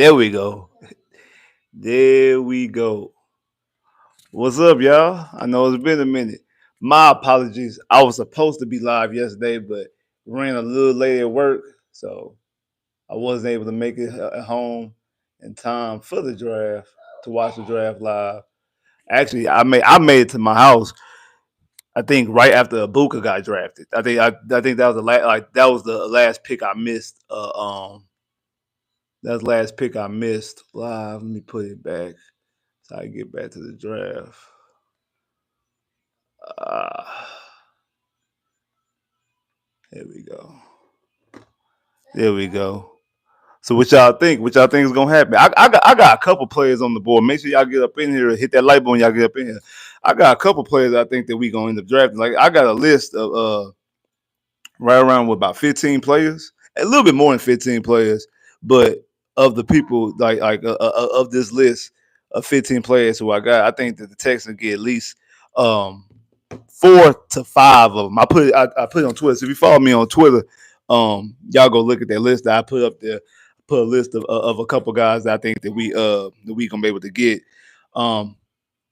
There we go. There we go. What's up, y'all? I know it's been a minute. My apologies. I was supposed to be live yesterday, but ran a little late at work, so I wasn't able to make it at home in time for the draft to watch the draft live. Actually, I made it to my house. I think right after Abuka got drafted. I think that was the last pick I missed. That's the last pick I missed live. Let me put it back so I can get back to the draft. Uh, Here we go. There we go. So what y'all think? What y'all think is gonna happen? I got a couple players on the board. Make sure y'all get up in here, hit that like button. Y'all get up in here. I got a couple players I think that we gonna end up drafting. Like I got a list of right around with about 15 players, a little bit more than 15 players, but of the people of this list of 15 players who I got, I think that the Texans get at least um 4 to 5 of them. I put it on Twitter. So if you follow me on Twitter, y'all go look at that list that I put up there. Put a list of a couple guys that I think that we gonna be able to get. Um,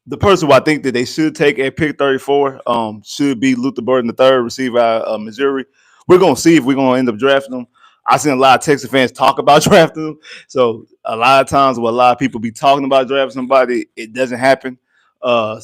the person who I think that they should take at pick 34 should be Luther Burden, the third receiver out of Missouri. We're gonna see if we're gonna end up drafting him. I've seen a lot of Texas fans talk about drafting him. So a lot of times when a lot of people be talking about drafting somebody, it doesn't happen. But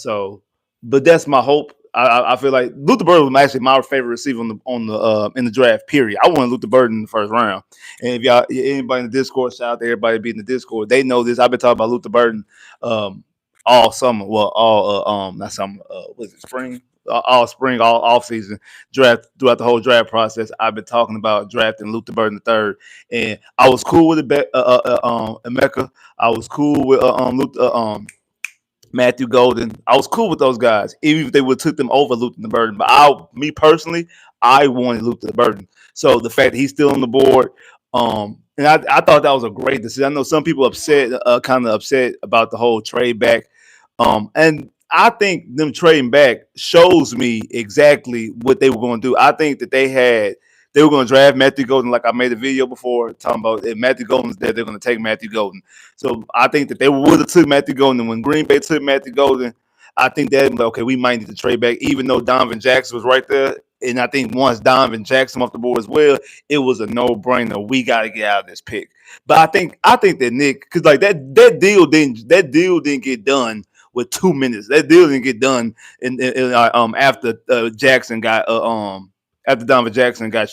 that's my hope. I feel like Luther Burden was actually my favorite receiver on the in the draft. Period. I wanted Luther Burden in the first round. And if y'all anybody in the Discord, shout out to everybody be in the Discord. They know this. I've been talking about Luther Burden all summer. Well, all not summer. Was it spring? All spring, all off season draft throughout the whole draft process. I've been talking about drafting Luther Burden the third, and I was cool with it. Emeka. I was cool with Matthew Golden. I was cool with those guys, even if they would have took them over Luther the Burden. But me personally, I wanted Luther the Burden. So the fact that he's still on the board, and I thought that was a great decision. I know some people kind of upset about the whole trade back, and I think them trading back shows me exactly what they were going to do. I think that they were going to draft Matthew Golden, like I made a video before talking about if Matthew Golden's there, they're going to take Matthew Golden. So I think that they would have took Matthew Golden. And when Green Bay took Matthew Golden, I think that okay, we might need to trade back, even though Donovan Jackson was right there. And I think once Donovan Jackson off the board as well, it was a no-brainer. We got to get out of this pick. But I think that Nick, because like that deal didn't get done with 2 minutes. That deal didn't get done after Jackson got after Donovan Jackson got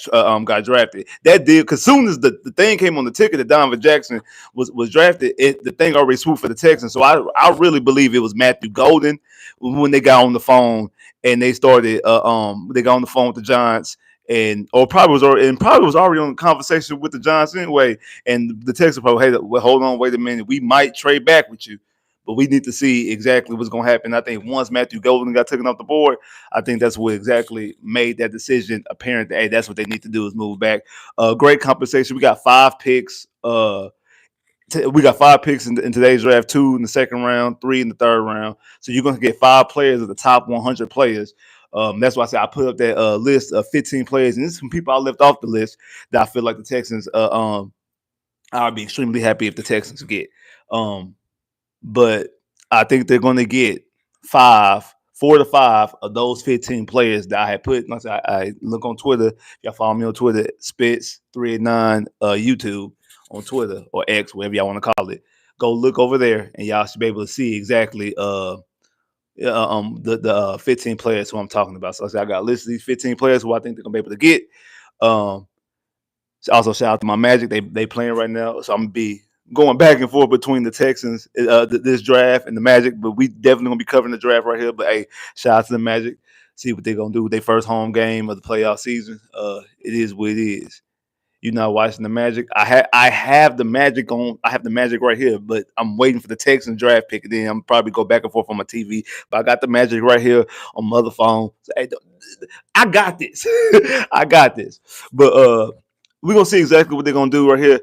drafted. That deal, because soon as the thing came on the ticket that Donovan Jackson was drafted, the thing already swooped for the Texans. So I really believe it was Matthew Golden when they got on the phone and they started they got on the phone with the Giants. Or probably was already on the conversation with the Giants anyway. And the Texans probably, hey, well, hold on, wait a minute, we might trade back with you, but we need to see exactly what's going to happen. I think once Matthew Golden got taken off the board, I think that's what exactly made that decision apparent that, hey, that's what they need to do is move back. Great compensation. We got 5 picks. We got 5 picks in today's draft, 2 in the second round, 3 in the third round. So you're going to get 5 players of the top 100 players. That's why I said I put up that list of 15 players, and this is some people I left off the list that I feel like the Texans. I'll be extremely happy if the Texans get. But I think they're going to get 4 to 5 of those 15 players that I had put. I look on Twitter. If y'all follow me on Twitter, Spitz389 YouTube on Twitter or X, whatever y'all want to call it. Go look over there, and y'all should be able to see exactly the 15 players who I'm talking about. So I got listed these 15 players who I think they're gonna be able to get. Also shout out to my Magic. They playing right now, so I'm gonna be going back and forth between the Texans, this draft and the Magic. But we definitely gonna be covering the draft right here. But hey, shout out to the Magic. See what they're gonna do with their first home game of the playoff season. It is what it is. You're not watching the Magic. I have the Magic on. I have the Magic right here, but I'm waiting for the Texans draft pick. And then I'm probably go back and forth on my TV. But I got the Magic right here on my other phone. So, hey, I got this. I got this. But we're gonna see exactly what they're gonna do right here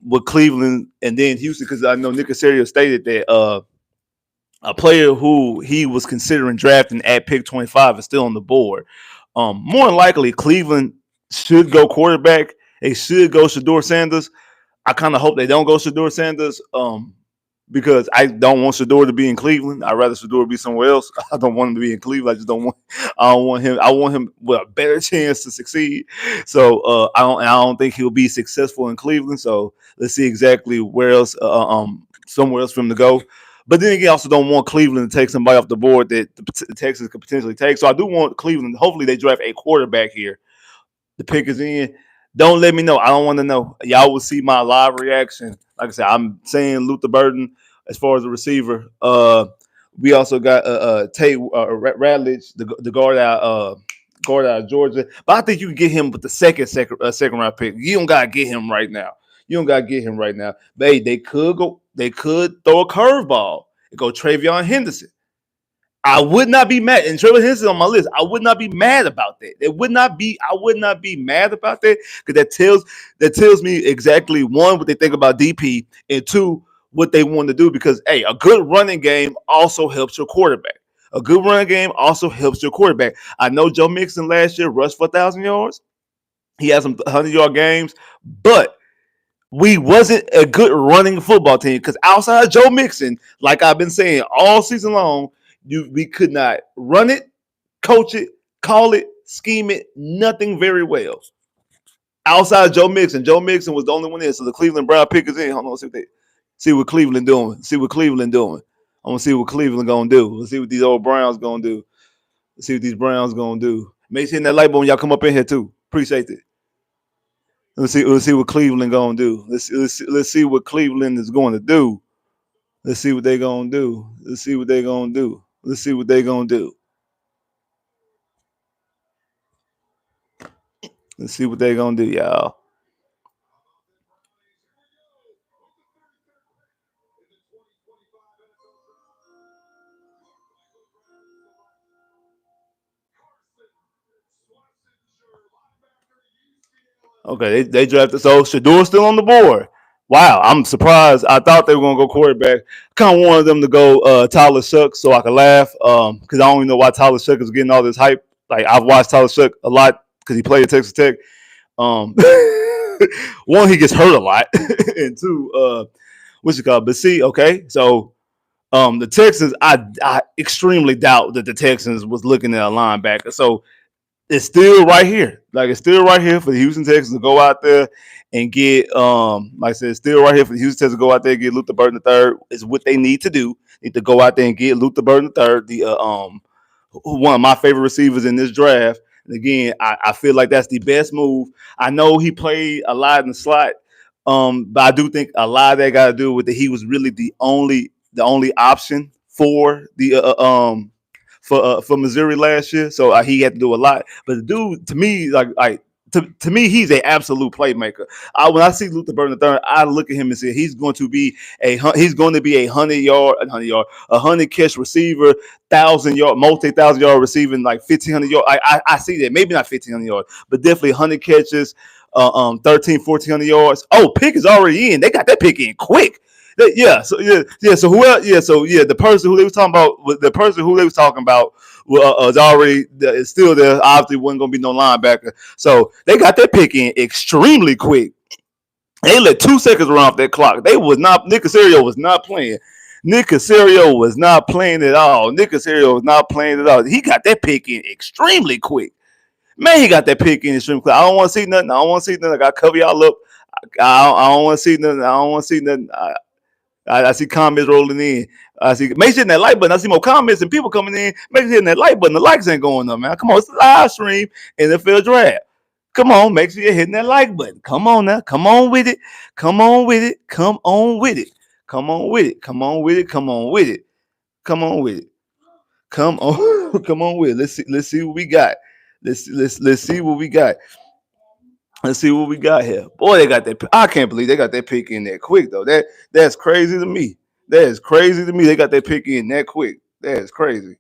with Cleveland and then Houston, because I know Nick Casario stated that a player who he was considering drafting at pick 25 is still on the board. More than likely, Cleveland should go quarterback. They should go Shador Sanders. I kind of hope they don't go Shador Sanders. Because I don't want Shador to be in Cleveland. I'd rather Shador be somewhere else. I don't want him to be in Cleveland. I just don't want. I don't want him. I want him with a better chance to succeed. So I don't think he'll be successful in Cleveland. So let's see exactly where else. Somewhere else for him to go. But then again, I also don't want Cleveland to take somebody off the board that the Texans could potentially take. So I do want Cleveland. Hopefully, they draft a quarterback here. The pick is in. Don't let me know. I don't want to know. Y'all will see my live reaction. Like I said, I'm saying Luther Burden as far as the receiver. We also got Tate Radledge, the guard out of Georgia. But I think you can get him with the second round pick. You don't gotta get him right now. You don't gotta get him right now. But hey, they could go. They could throw a curveball and go Travion Henderson. I would not be mad. And Trevor Henson on my list. I would not be mad about that. It would not be. I would not be mad about that because that tells me exactly one what they think about DP and two what they want to do. Because hey, a good running game also helps your quarterback. A good running game also helps your quarterback. I know Joe Mixon last year rushed for 1,000 yards. He had some 100-yard games, but we wasn't a good running football team because outside of Joe Mixon, like I've been saying all season long, we could not run it, coach it, call it, scheme it, nothing very well. Outside of Joe Mixon was the only one in. So the Cleveland Brown pick is in. Hold on, see what Cleveland doing. See what Cleveland doing. I want to see what Cleveland gonna do. Let's see what these old Browns gonna do. Let's see what these Browns gonna do. Make sure that light bulb when y'all come up in here too. Appreciate it. Let's see what Cleveland gonna do. Let's see what Cleveland is going to do. Let's see what they gonna do. Let's see what they gonna do. Let's see what they gonna do. Let's see what they gonna do, y'all. Okay, they drafted. So Shador's still on the board. Wow, I'm surprised. I thought they were gonna go quarterback. Kind of wanted them to go Tyler Shuck so I could laugh. Because I don't even know why Tyler Shuck is getting all this hype. Like I've watched Tyler Shuck a lot because he played at Texas Tech. Um, one, he gets hurt a lot, and two, what's it called? But see, okay, so the Texans, I extremely doubt that the Texans was looking at a linebacker. So it's still right here. Like it's still right here for the Houston Texans to go out there and get like I said, it's still right here for the Houston Texans to go out there and get Luther Burden III. Is what they need to do. They need to go out there and get Luther Burden III, the one of my favorite receivers in this draft. And again, I feel like that's the best move. I know he played a lot in the slot, but I do think a lot of that got to do with that he was really the only option for the for Missouri last year. So he had to do a lot. But the dude, to me, to me, he's an absolute playmaker. When I see Luther Burden III, I look at him and say he's going to be a 100 catch receiver, 1,000 yard, multi-1,000 yard receiving, like 1,500 yard. I see that, maybe not 1,500 yards, but definitely 100 catches, 1,400 yards. Oh, pick is already in. They got that pick in quick. Yeah, so yeah. So who else? Yeah, so yeah, the person who they was talking about was already is still there. Obviously, wasn't gonna be no linebacker. So they got that pick in extremely quick. They let 2 seconds run off that clock. They was not. Nick Caserio was not playing. Nick Caserio was not playing at all. Nick Caserio was not playing at all. He got that pick in extremely quick. Man, he got that pick in extremely quick. I don't want to see nothing. I got to cover y'all up. I don't want to see nothing. I see comments rolling in. I see make sure hitting that like button. I see more comments and people coming in. Make sure hitting that like button. The likes ain't going up, man. Come on, it's a live stream NFL draft. Come on, make sure you're hitting that like button. Come on now. Come on with it. Come on with it. Come on with it. Come on with it. Come on with it. Come on with it. Come on with it. Come on. Come on with it. Let's see what we got. Let's see what we got. Let's see what we got here. Boy, they got that. I can't believe they got that pick in that quick though. That's crazy to me. That is crazy to me. They got that pick in that quick. That is crazy.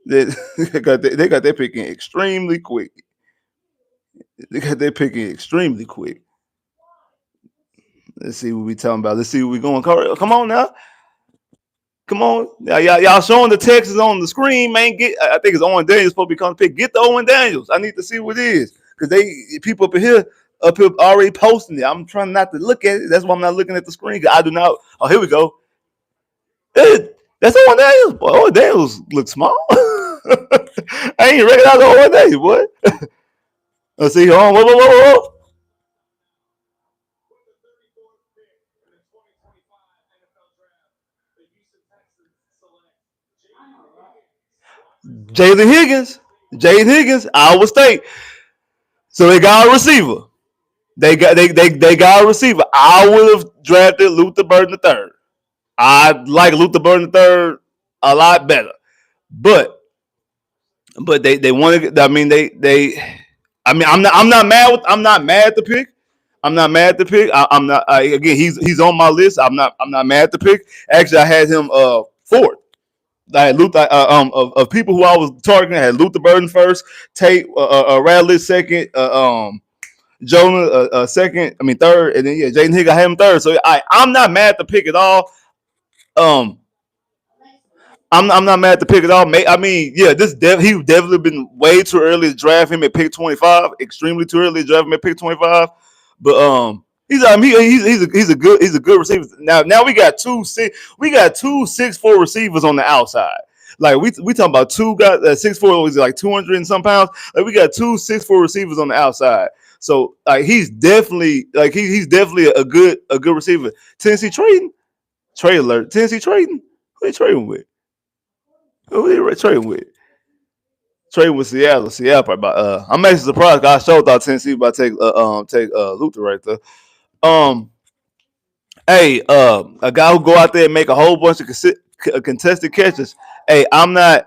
They got that pick in extremely quick. They got that pick in extremely quick. Let's see what we talking about. Let's see what we going. Come on now. Come on. Y'all showing the Texans on the screen, man. I think it's Owen Daniels supposed to be coming pick. Get the Owen Daniels. I need to see what it is. Because people up in here, up here already posting it. I'm trying not to look at it. That's why I'm not looking at the screen. I do not. Oh, here we go. That's Owen Daniels. Boy, Owen Daniels look small. I ain't recognize Owen Daniels, boy. Let's see. Hold on. Whoa. Jalen Higgins. Jalen Higgins, Iowa State. So they got a receiver. They got a receiver. I would have drafted Luther Burden III. I like Luther Burden III a lot better. But they want to. I mean they. I mean I'm not mad at the pick. I'm not mad at the pick. I'm not. Again, he's on my list. I'm not mad at the pick. Actually, I had him fourth. I had Luther of people who I was targeting. I had Luther Burden first, Tate Radley second, Jonah second. I mean third, and then yeah, Jaden Higgins I had him third. So I'm not mad at the pick at all. Um, I'm not mad at the pick at all. I mean, yeah, he definitely been way too early to draft him at pick 25. Extremely too early to draft him at pick 25. But he's a good receiver. Now we got two 6'4" receivers on the outside. Like we talking about two guys 6'4" was like 200 and some pounds. Like we got two 6'4" receivers on the outside. So like he's definitely a good receiver. Tennessee trading trade alert. Tennessee trading. Who they trading with? Who they trading with? Trading with Seattle. Seattle probably about. I'm actually surprised. I sure thought Tennessee about to take Luther right there. Um, hey, a guy who go out there and make a whole bunch of contested catches. Hey, I'm not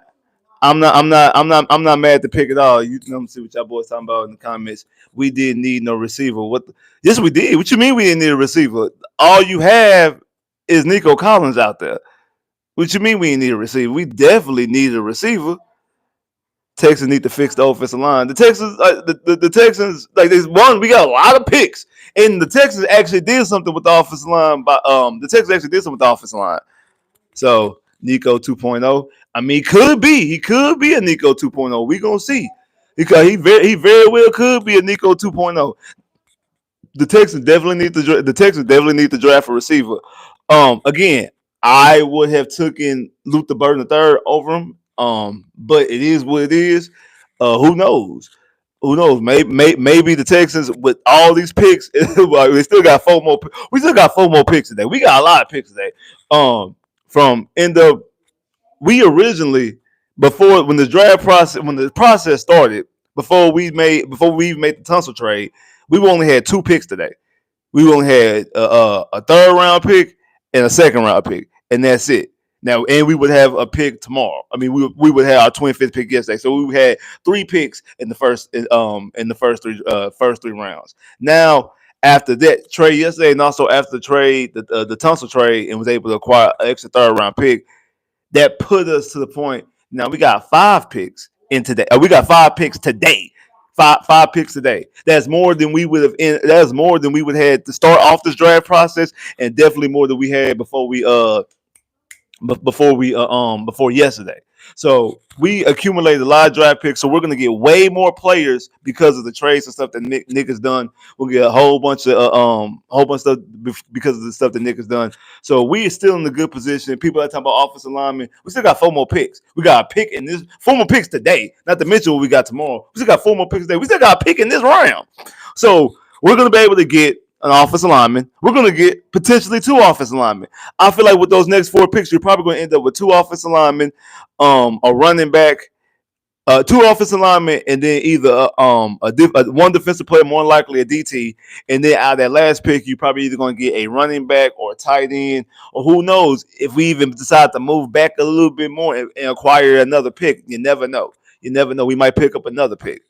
mad at the pick at all. You know, see what y'all boys talking about in the comments. We didn't need no receiver. Yes, we did. What you mean we didn't need a receiver? All you have is Nico Collins out there. What you mean we didn't need a receiver? We definitely needed a receiver. Texans need to fix the offensive line. The Texans, the Texans, like there's one. We got a lot of picks, and the Texans actually did something with the offensive line. But the Texans actually did something with the offensive line. So Nico 2.0. I mean, he could be a Nico 2.0. We gonna see because he very well could be a Nico 2.0. The Texans definitely need to draft a receiver. Again, I would have taken Luther Burden III over him. But it is what it is. Who knows? Who knows? Maybe the Texans with all these picks, we still got four more. We still got four more picks today. We got a lot of picks today. From end of we originally before when the process started before we even made the Tunsil trade, we only had two picks today. We only had a third round pick and a second round pick, and that's it. Now, and we would have a pick tomorrow. I mean, we would have our 25th pick yesterday, so we had three picks in the first three rounds. Now, after that trade yesterday, and also after the trade, the Tunsil trade, and was able to acquire an extra third round pick, that put us to the point. Now we got five picks in today. We got five picks today. Five picks today. That's more than we would have. That's more than we would have had to start off this draft process, and definitely more than we had before yesterday. So we accumulated a lot of draft picks. So we're gonna get way more players because of the trades and stuff that Nick has done. We'll get a whole bunch of stuff because of the stuff that Nick has done. So we are still in a good position. People are talking about offensive linemen. We still got four more picks. We got a pick in this four more picks today. Not to mention what we got tomorrow. We still got four more picks today. We still got a pick in this round. So we're gonna be able to get an offensive lineman. We're going to get potentially two offensive linemen. I feel like with those next four picks, you're probably going to end up with two offensive linemen, a running back, two offensive linemen, and then either one defensive player, more likely a DT. And then out of that last pick, you're probably either going to get a running back or a tight end, or who knows if we even decide to move back a little bit more and acquire another pick. You never know. You never know. We might pick up another pick.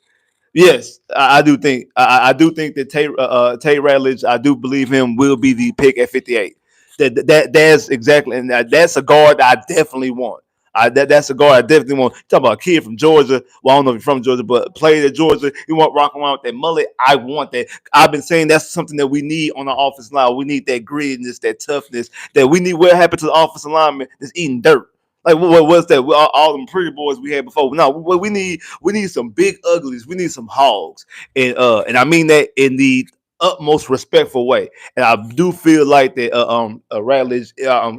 Yes, I do think I do think that Tate Ratledge, I do believe him will be the pick at 58. That's exactly, and that's a guard that I definitely want. That's a guard I definitely want. Talk about a kid from Georgia. Well, I don't know if he's from Georgia, but played at Georgia. You want rock around with that mullet? I want that. I've been saying that's something that we need on the offensive line. We need that grittiness, that toughness that we need. What happened to the offensive lineman that's eating dirt? Like what's that? All them pretty boys we had before. No, what we need some big uglies. We need some hogs, and I mean that in the utmost respectful way. And I do feel like that Radledge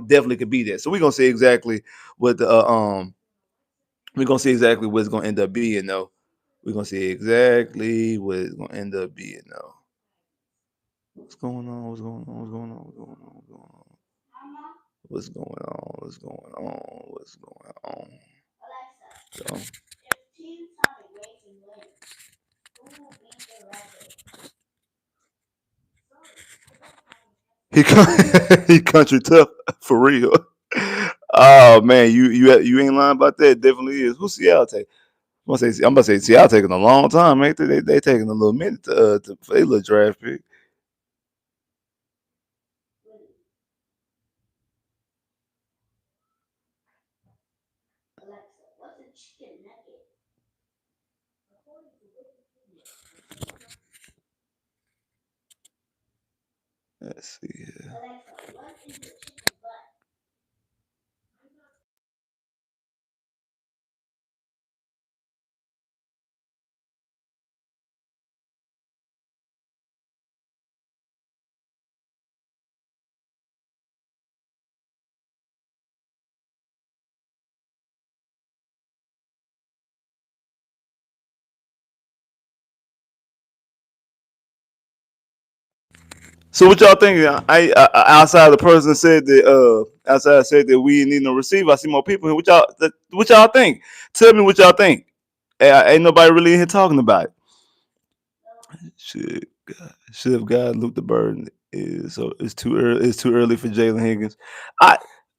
definitely could be there. So we're gonna see exactly what the we're gonna see exactly what it's gonna end up being though. We're gonna see exactly what it's gonna end up being though. What's going on? What's going on? What's going on? What's going on? What's going on? What's going on? What's going on? What's going on? So, he he country tough for real. Oh man, you ain't lying about that. Definitely is. Who's Seattle take? I'm about to say Seattle taking a long time, man. They taking a little minute to for their little draft pick. Let's see here. So what y'all think? Outside the person said that outside said that we need no receiver. I see more people here. What y'all think? Tell me what y'all think. Ain't nobody really in here talking about it. Should have got Luke the Bird. So it's too early. It's too early for Jalen Higgins. I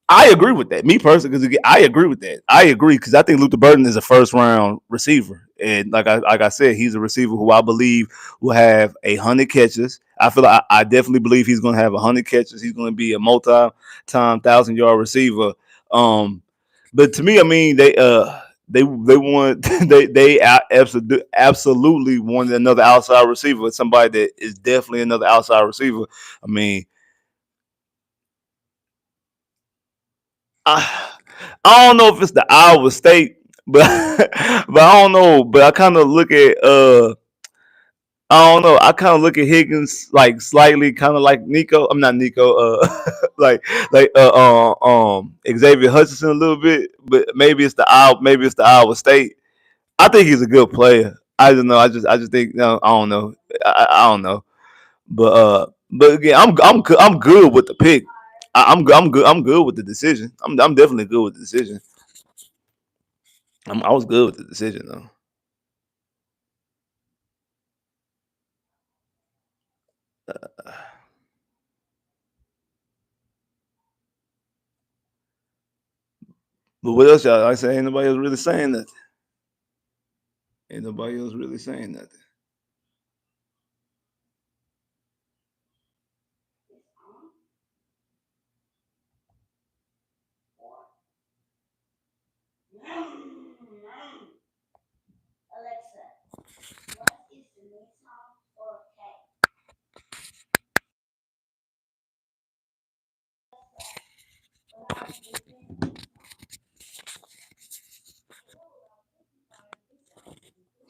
I agree with that. Me personally, because I agree with that. I agree because I think Luther Burden is a first round receiver, and like I said, he's a receiver who I believe will have 100 catches. I feel like I definitely believe he's going to have 100 catches. He's going to be a multi-time 1,000 yard receiver. Um, but to me, I mean, they want absolutely wanted another outside receiver, somebody that is definitely another outside receiver. I mean, I I don't know if it's the Iowa State, but but I don't know. But I kind of look at I don't know. I kind of look at Higgins like slightly, kind of like Nico. I'm not Nico. Like Xavier Hutchinson a little bit, but maybe it's the Iowa State. I think he's a good player. I don't know. I just think no. I don't know. I don't know. But again, I'm good with the pick. I'm good with the decision. I'm definitely good with the decision. I was good with the decision though. But what else y'all? Like I say, ain't nobody else really saying nothing. Ain't nobody else really saying nothing.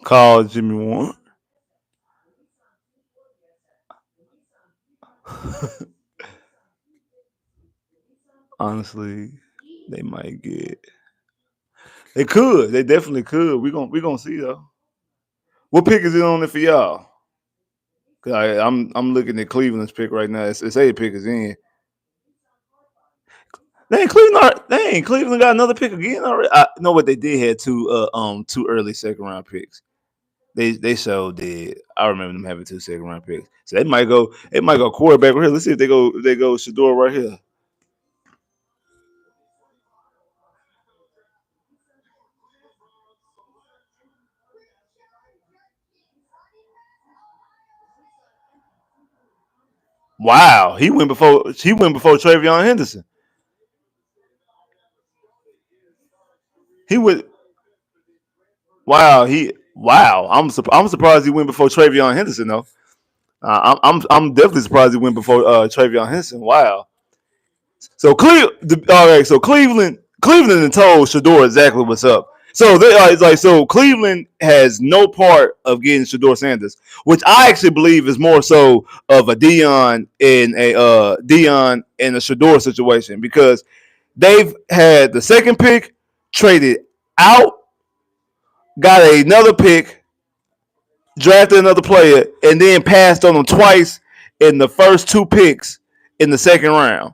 Call Jimmy Warren. Honestly, they might get. They could. They definitely could. We gonna see though. What pick is it on it for y'all? Cause I'm looking at Cleveland's pick right now. It's a pick is in. They ain't Cleveland got another pick again already. I know what they did had two early second round picks. They so did. I remember them having two second round picks. So they might go quarterback right here. Let's see if they go Shador right here. Wow, he went before Travion Henderson. He went wow. I'm surprised he went before Travion Henderson though. I'm definitely surprised he went before Travion Henderson. Wow. So all right. So Cleveland and told Shador exactly what's up. So they it's like so Cleveland has no part of getting Shador Sanders, which I actually believe is more so of a Dion and a Shador situation because they've had the second pick traded out, got another pick, drafted another player, and then passed on them twice in the first two picks in the second round.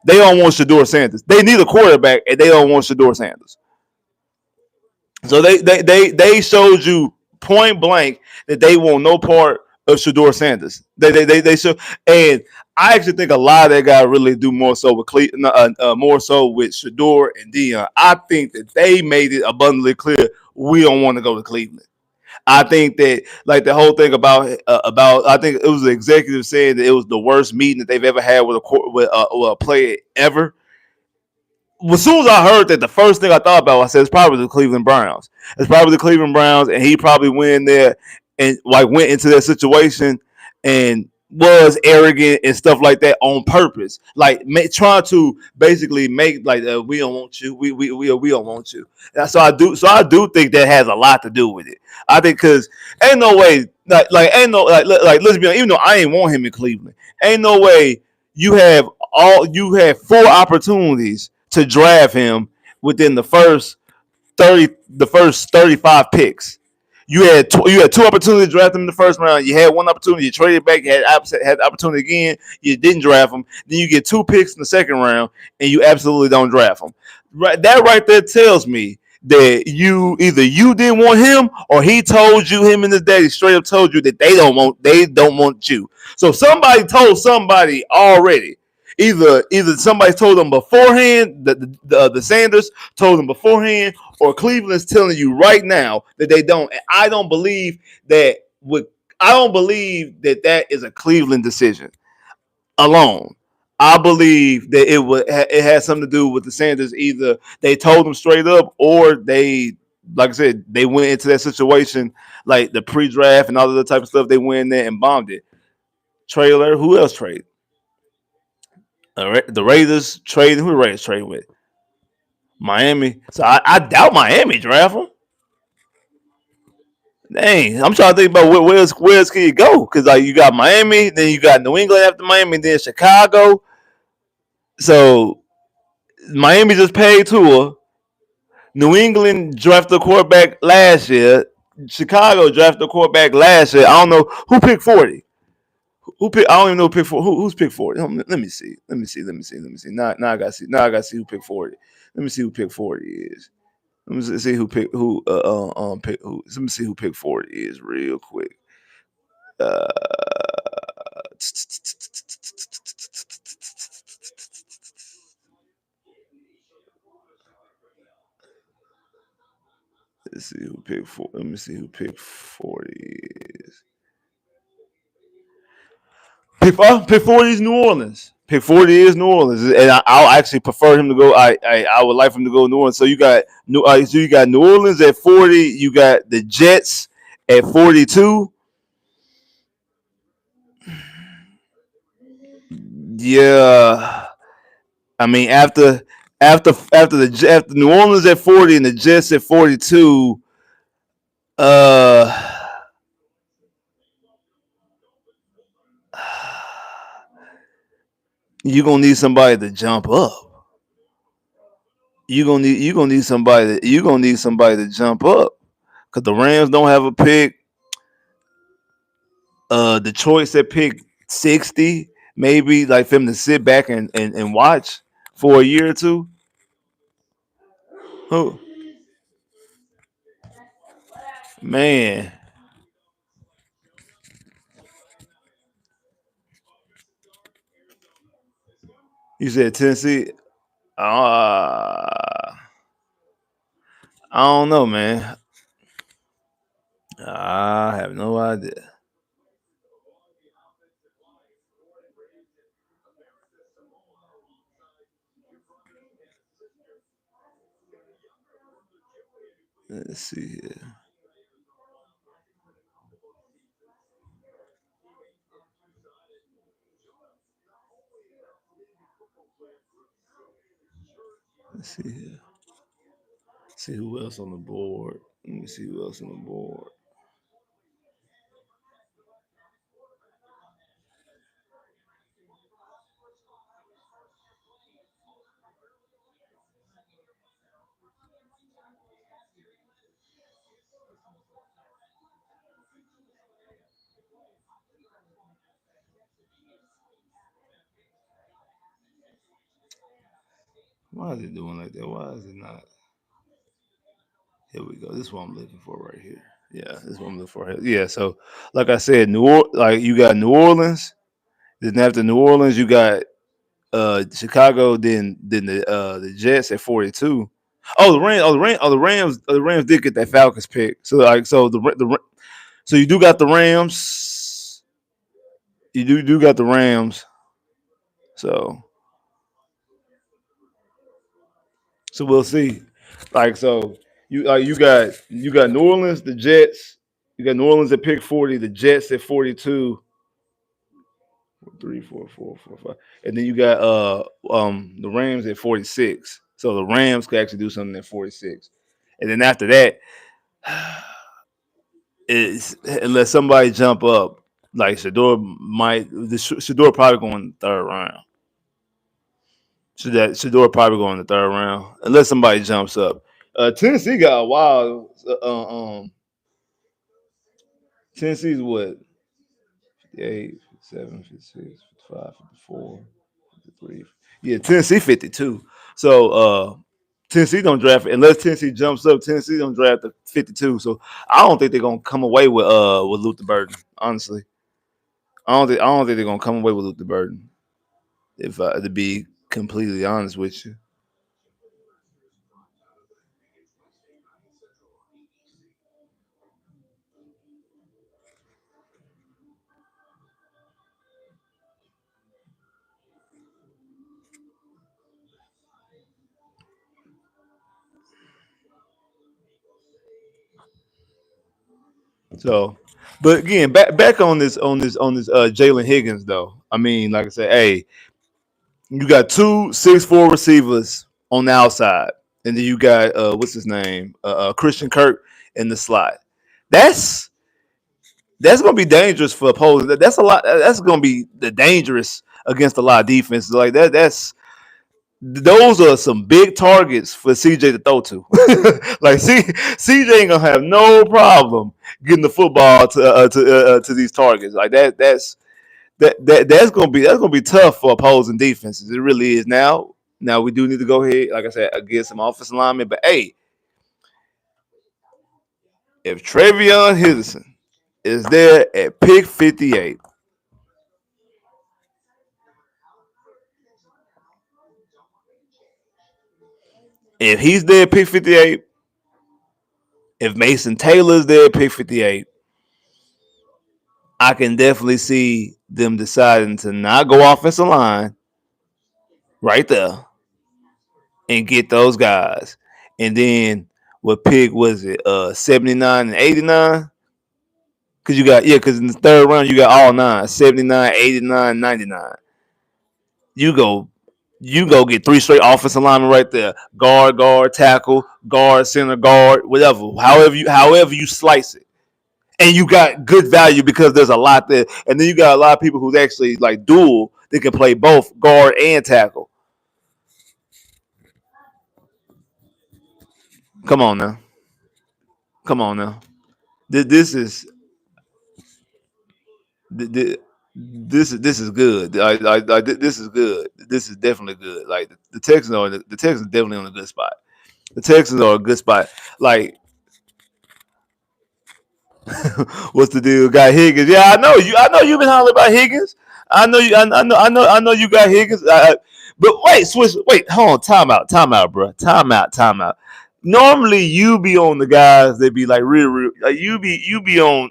They don't want Shador Sanders. They need a quarterback, and they don't want Shador Sanders. So they showed you point blank that they want no part of Shador Sanders. They show, and I actually think a lot of that guy really do more so with more so with Shador and Dion. I think that they made it abundantly clear we don't want to go to Cleveland. I think that like the whole thing about I think it was the executive saying that it was the worst meeting that they've ever had with a player ever. As soon as I heard that, the first thing I thought about, I said, it's probably the Cleveland Browns. It's probably the Cleveland Browns, and he probably went in there and like went into that situation and was arrogant and stuff like that on purpose, like trying to basically make like we don't want you, we don't want you. And so I do think that has a lot to do with it. I think because ain't no way like ain't no like let's be honest, even though I ain't want him in Cleveland, ain't no way you have four opportunities to draft him within the first 35 picks. You had two opportunities to draft him in the first round. You had one opportunity, you traded back, had the opportunity again, you didn't draft him. Then you get two picks in the second round, and you absolutely don't draft him. Right, that right there tells me that you didn't want him, or he told you, him and his daddy straight up told you that they don't want you. So somebody told somebody already. Either somebody told them beforehand, the Sanders told them beforehand, or Cleveland's telling you right now that they don't. And that would I don't believe that that is a Cleveland decision alone. I believe that it has something to do with the Sanders. Either they told them straight up, or they, like I said, they went into that situation like the pre-draft and all of the type of stuff. They went in there and bombed it. Trailer, who else trade? The Raiders trade. Who the Raiders trade with? Miami. So I doubt Miami draft him. Dang, I'm trying to think about where's can you go? Because like you got Miami, then you got New England after Miami, and then Chicago. So Miami just paid Tua. New England drafted a quarterback last year. Chicago drafted a quarterback last year. I don't know who picked 40. Who picked? I don't even know who picked 40. Who's picked 40? Let me see. Let me see. Now I got to see. Now I got to see who picked 40. Let me see who picked 40 is. Let me see who picked who pick who. Let me see who picked 40 is real quick. Uh, let's see who picked 4. Let me see who picked 40 is. Pick 40 is New Orleans. Pick 40 is New Orleans, and I'll actually prefer him to go. I would like him to go New Orleans. So you got New Orleans at 40. You got the Jets at 42. Yeah, I mean after New Orleans at 40 and the Jets at 42. Uh, you gonna need somebody to jump up. You gonna need somebody to jump up because the Rams don't have a pick. Detroit's at pick 60, maybe like for him to sit back and watch for a year or two. Who man? You said Tennessee. I don't know, man. I have no idea. Let's see here. Let's see here. See who else on the board. Let me see who else on the board. Why is it doing like that? Why is it not? Here we go. This is what I'm looking for right here. Yeah, this is what I'm looking for. Yeah, so like I said, like you got New Orleans. Then after New Orleans, you got Chicago. Then the Jets at 42. Oh, the Rams. Oh, the Rams. Oh, the Rams. The Rams did get that Falcons pick. So like, so you do got the Rams. You do got the Rams. So we'll see. Like so, you got New Orleans, the Jets. You got New Orleans at pick 40, the Jets at 42. 3, 4, 4, 4, 5. And then you got the Rams at 46. So the Rams could actually do something at 46. And then after that, it's unless somebody jump up, like Shador probably going in the third round. Shador probably going in the third round, unless somebody jumps up. Tennessee got a wild. Tennessee's what? 58, 57, 56, 55, 54, 53. Yeah, Tennessee 52. So Tennessee don't draft unless Tennessee jumps up. Tennessee don't draft the 52. So I don't think they're gonna come away with Luther Burden. Honestly, I don't think they're gonna come away with Luther Burden. If to be completely honest with you. So, but again, back on this Jalen Higgins though. I mean, like I said, hey, you got two 6'4" receivers on the outside, and then you got what's his name, Christian Kirk in the slot. That's that's gonna be dangerous for opposing. That's a lot. That's gonna be the dangerous against a lot of defenses like that. Those are some big targets for CJ to throw to. Like CJ ain't gonna have no problem getting the football to these targets. Like that's gonna be tough for opposing defenses. It really is. Now we do need to go ahead, like I said, against some offensive linemen. But hey, if Travion Henderson is there at pick 58, if he's there at pick 58, if Mason Taylor's there at pick 58, I can definitely see them deciding to not go offensive line right there and get those guys. And then what pick was it? 79 and 89? Because in the third round you got all nine, 79, 89, 99. You go get three straight offensive linemen right there. Guard, tackle, guard, center, guard, whatever. However you slice it. And you got good value because there's a lot there. And then you got a lot of people who's actually like dual. They can play both guard and tackle. Come on now. Come on now. This is this is good. This is good. This is definitely good. Like the Texans are the Texans definitely on a good spot. The Texans are a good spot. Like what's the deal? Got Higgins. Yeah, I know you. I know you've been hollering about Higgins. I know you. I know you got Higgins. But wait, switch. Wait, hold on. Time out, bro. Time out. Normally, you be on the guys that be like real. Like you be on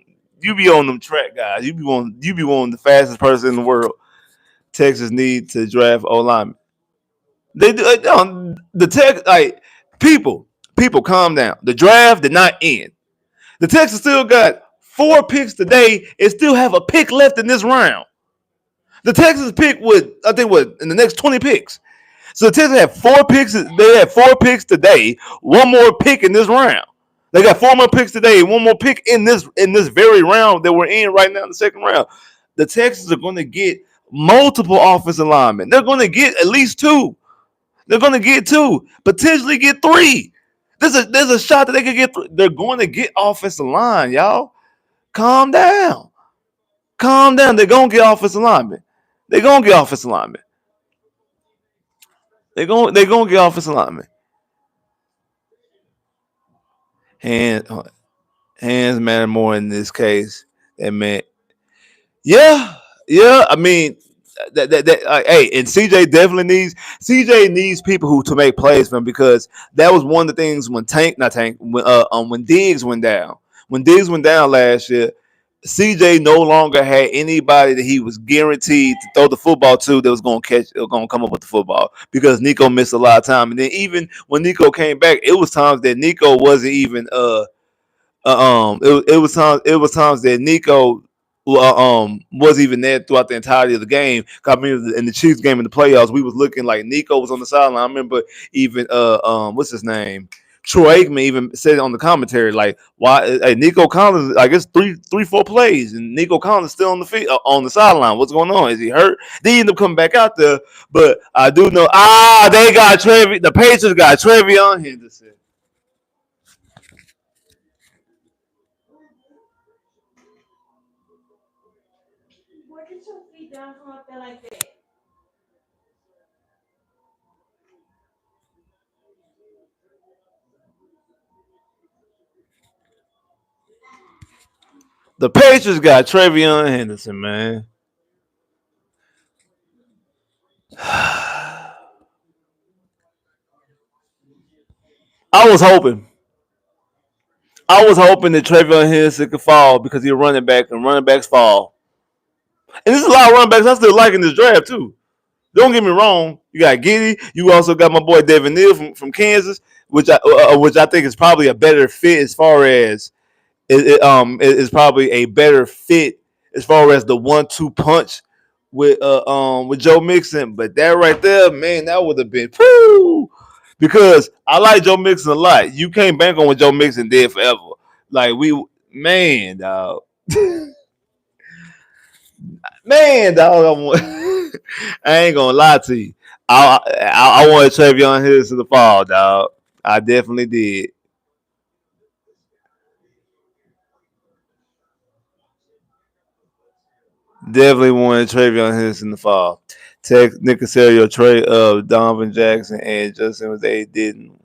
them track guys. You be on the fastest person in the world. Texas need to draft O lineman. They do. The tech like people calm down. The draft did not end. The Texans still got four picks today and still have a pick left in this round. The Texans pick would I think what in the next 20 picks. So the Texans had 4 picks. They had 4 picks today. One more pick in this round. They got 4 more picks today. One more pick in this very round that we're in right now in the second round. The Texans are going to get multiple offensive linemen. They're going to get at least 2. They're going to get 2, potentially get 3. There's a shot that they could get. They're going to get offensive line, y'all. Calm down. Calm down. They're going to get offensive linemen. They're going to get offensive linemen. They're going to get offensive linemen. Hand, hands matter more in this case. That man, yeah, yeah. I mean, hey, and CJ needs people who to make plays for him because that was one of the things when when Diggs went down. When Diggs went down last year, CJ no longer had anybody that he was guaranteed to throw the football to that was going to catch, going to come up with the football because Nico missed a lot of time. And then even when Nico came back, it was times that Nico wasn't even it was times that Nico was even there throughout the entirety of the game. 'Cause I mean, in the Chiefs game in the playoffs, we was looking like Nico was on the sideline. I remember even what's his name? Troy Aikman even said it on the commentary, like, why Nico Collins, I guess 4 plays, and Nico Collins still on the field, on the sideline. What's going on? Is he hurt? They end up coming back out there, but I do know they got the Patriots got Trevion Henderson. The Patriots got Trevion Henderson, man. I was hoping. I was hoping that Trevion Henderson could fall because he's a running back and running backs fall. And there's a lot of running backs I still like in this draft too. Don't get me wrong. You got Giddy. You also got my boy Devin Neal from Kansas, which I think is probably a better fit as far as is probably a better fit as far as the 1-2 punch with Joe Mixon. But that right there, man, that would have been whoo, because I like Joe Mixon a lot. You can't bank on what Joe Mixon did forever. Like man, dog. Man, dog, I ain't gonna lie to you. I wanted Travion Hills to the fall, dog. I definitely did. Definitely wanted Travion Hills in the fall. Nick Casario, Trey, Donovan Jackson, and Justin was they didn't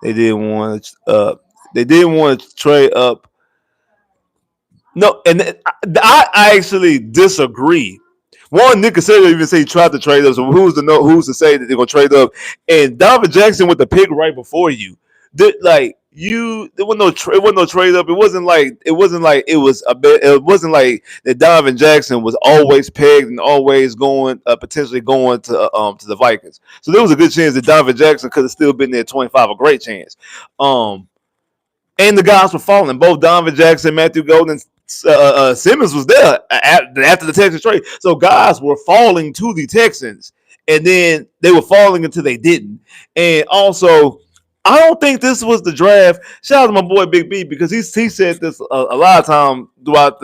want they didn't want to trade up. No, and I actually disagree. One, Nick Casario even say he tried to trade up. So who's to know? Who's to say that they're gonna trade up? And Donovan Jackson with the pick right before you, there was no trade up. It wasn't like it was a bit. It wasn't like that. Donovan Jackson was always pegged and always going potentially going to the Vikings. So there was a good chance that Donovan Jackson could have still been there at 25. A great chance. Um, and the guys were falling. Both Donovan Jackson, Matthew Golden, Simmons was there after the Texans trade. So guys were falling to the Texans, and then they were falling until they didn't. And also, I don't think this was the draft. Shout out to my boy Big B because he said this a lot of time throughout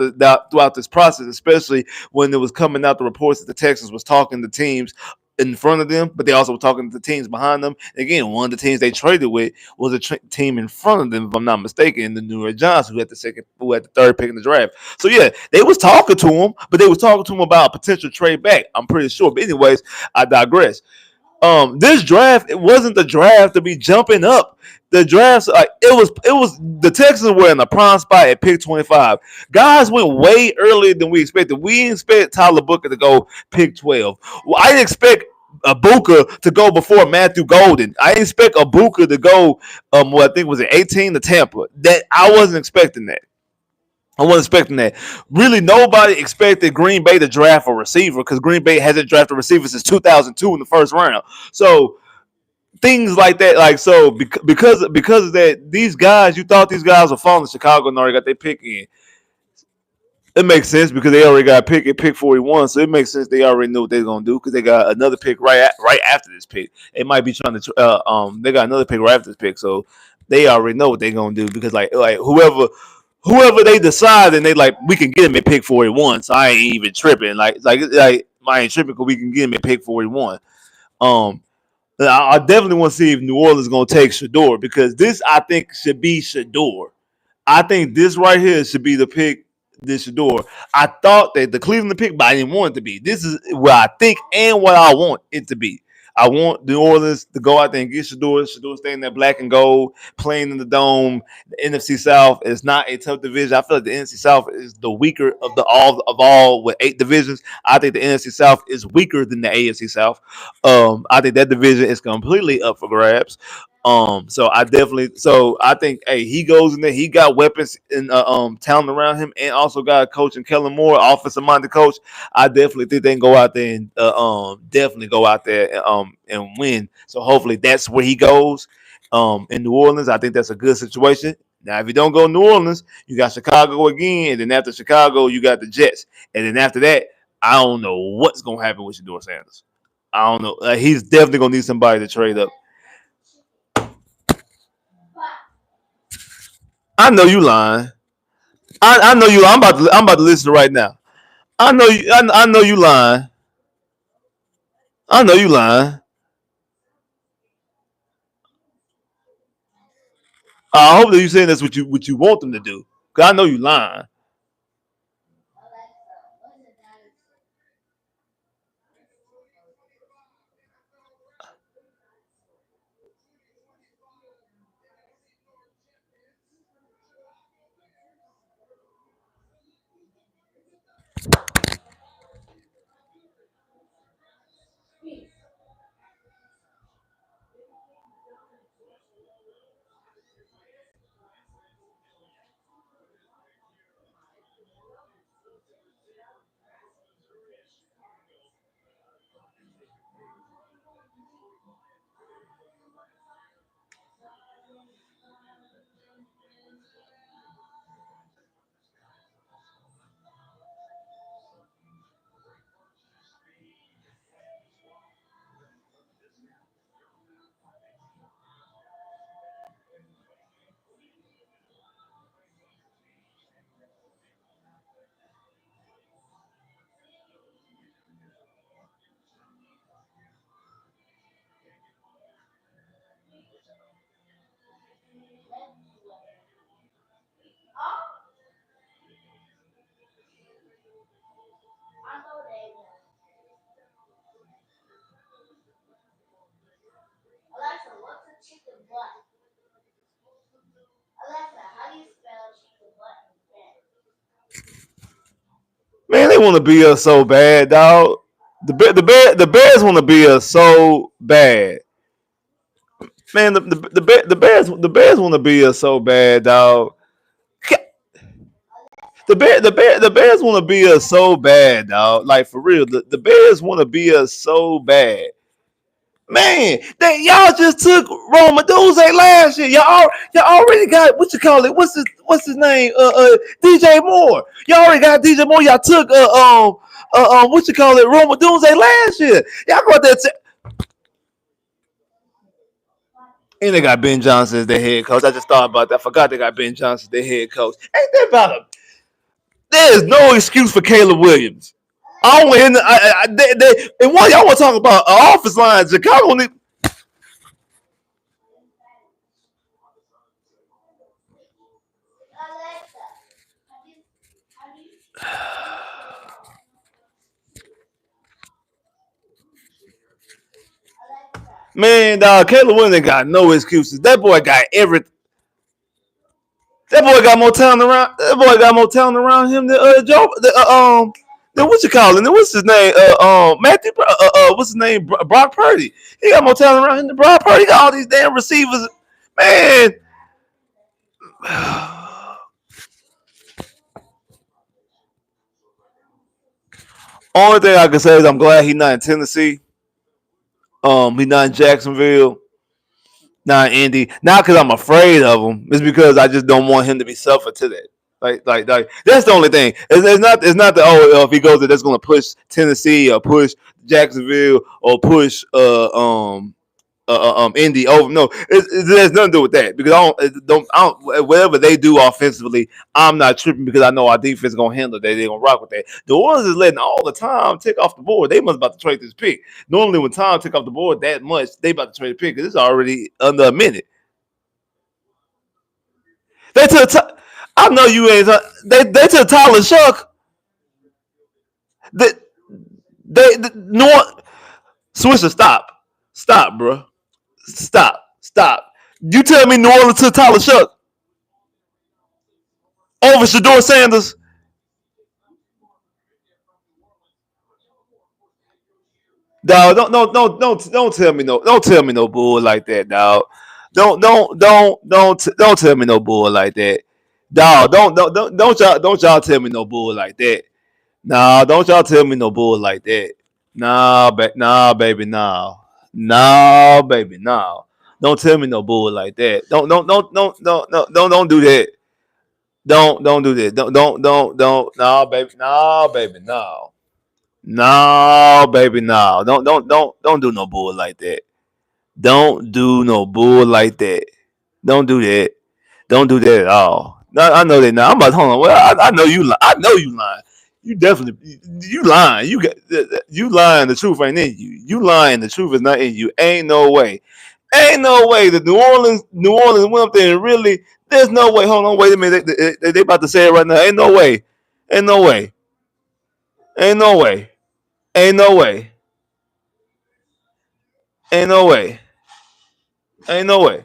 this process, especially when it was coming out the reports that the Texans was talking to teams in front of them, but they also were talking to the teams behind them. Again, one of the teams they traded with was a team in front of them, if I'm not mistaken, the New York Giants, who had the third pick in the draft. So yeah, they was talking to him, but they was talking to him about a potential trade back. I'm pretty sure. But anyways, I digress. This draft, it wasn't the draft to be jumping up. The drafts, like it was the Texans were in the prime spot at pick 25. Guys went way earlier than we expected. We didn't expect Tyler Booker to go pick 12. Well, I didn't expect Abuka to go before Matthew Golden. I didn't expect Abuka to go what I think was it 18 to Tampa. That I wasn't expecting that. I wasn't expecting that. Really, nobody expected Green Bay to draft a receiver because Green Bay hasn't drafted a receiver since 2002 in the first round. So things like that, like so, because of that, these guys, you thought these guys were falling. Chicago and already got their pick in. It makes sense because they already got a pick at pick 41, so it makes sense they already know what they're gonna do because they got another pick right after this pick. They might be trying to they got another pick right after this pick, so they already know what they're gonna do because like whoever they decide and they like we can get him at pick 41, so I ain't even tripping. Like I ain't tripping because we can get him at pick 41. Um, I definitely want to see if New Orleans is gonna take Shador because this I think should be Shador. I think this right here should be the pick. This Shador. I thought that the Cleveland pick, but I didn't want it to be. This is what I think and what I want it to be. I want New Orleans to go out there and get Shador. Shador staying there black and gold, playing in the dome. The NFC South is not a tough division. I feel like the NFC South is the weaker of the all with 8 divisions. I think the NFC South is weaker than the AFC South. I think that division is completely up for grabs. So I think hey he goes in there. He got weapons and talent around him, and also got a coach in Kellen Moore, offensive minded coach. I definitely think they can go out there and definitely go out there and win. So hopefully that's where he goes. In New Orleans, I think that's a good situation. Now, if you don't go to New Orleans, you got Chicago again, and then after Chicago, you got the Jets, and then after that, I don't know what's gonna happen with Shador Sanders. I don't know. He's definitely gonna need somebody to trade up. I know you lying. I know you. I'm about to listen right now. I know you. I know you lying. I know you lying. I hope that you saying that's what you want them to do. Cause I know you lying. Man, they want to be us so bad, dog. The Bears want to be us so bad. Man, the Bears want to be us so bad, dog. The Bears want to be us so bad, dog. Like for real, the Bears want to be us so bad. Man, y'all just took Roma Duze last year. Y'all already got what you call it? What's his name? DJ Moore. Y'all already got DJ Moore. Y'all took what you call it? Roma Duze last year. Y'all got that. And they got Ben Johnson as their head coach. I just thought about that. I forgot they got Ben Johnson as their head coach. Ain't that about a? There is no excuse for Caleb Williams. I don't want him. And one y'all want to talk about office lines. Chicago need. Man, dog, Caleb Williams ain't got no excuses. That boy got every. That boy got more talent around. That boy got more talent around him than Joe. Then what you call him? Then what's his name? Matthew. What's his name? Brock Purdy. He got more talent around him than Brock Purdy. He got all these damn receivers. Man. Only thing I can say is I'm glad he's not in Tennessee. He's not in Jacksonville. Not in Indy. Not because I'm afraid of him. It's because I just don't want him to be suffered to that. Like that's the only thing. It's not the if he goes there that's going to push Tennessee or push Jacksonville or push Indy over. No, it has nothing to do with that because I don't whatever they do offensively, I'm not tripping because I know our defense is gonna handle that. They're gonna rock with that. The Orleans is letting all the time take off the board. They must about to trade this pick. Normally, when time take off the board that much, they about to trade the pick because it's already under a minute. They took. I know you ain't. They took Tyler Shuck. They no. Swisher, stop, bro. Stop. You tell me New Orleans took Tyler Shuck over Shador Sanders. Dog, don't tell me don't tell me no bull like that, dog. Don't tell me no bull like that, dog. Don't y'all tell me no bull like that. Nah, don't y'all tell me no bull like that. Nah, baby, nah, baby, nah. Don't tell me no bull like that. Don't do that. Don't do that. Nah, baby, nah, baby, no. No, baby, no. Don't do no bull like that. Don't do no bull like that. Don't do that. Don't do that at all. No, I know that now. I'm about to hold on. Well, I know you. I know you lying. You definitely you lying. You lying. The truth ain't in you. You lying. The truth is not in you. Ain't no way. Ain't no way that New Orleans went up there and really. There's no way. Hold on. Wait a minute. They about to say it right now. Ain't no way. Ain't no way. Ain't no way. Ain't no way. Ain't no way. Ain't no way.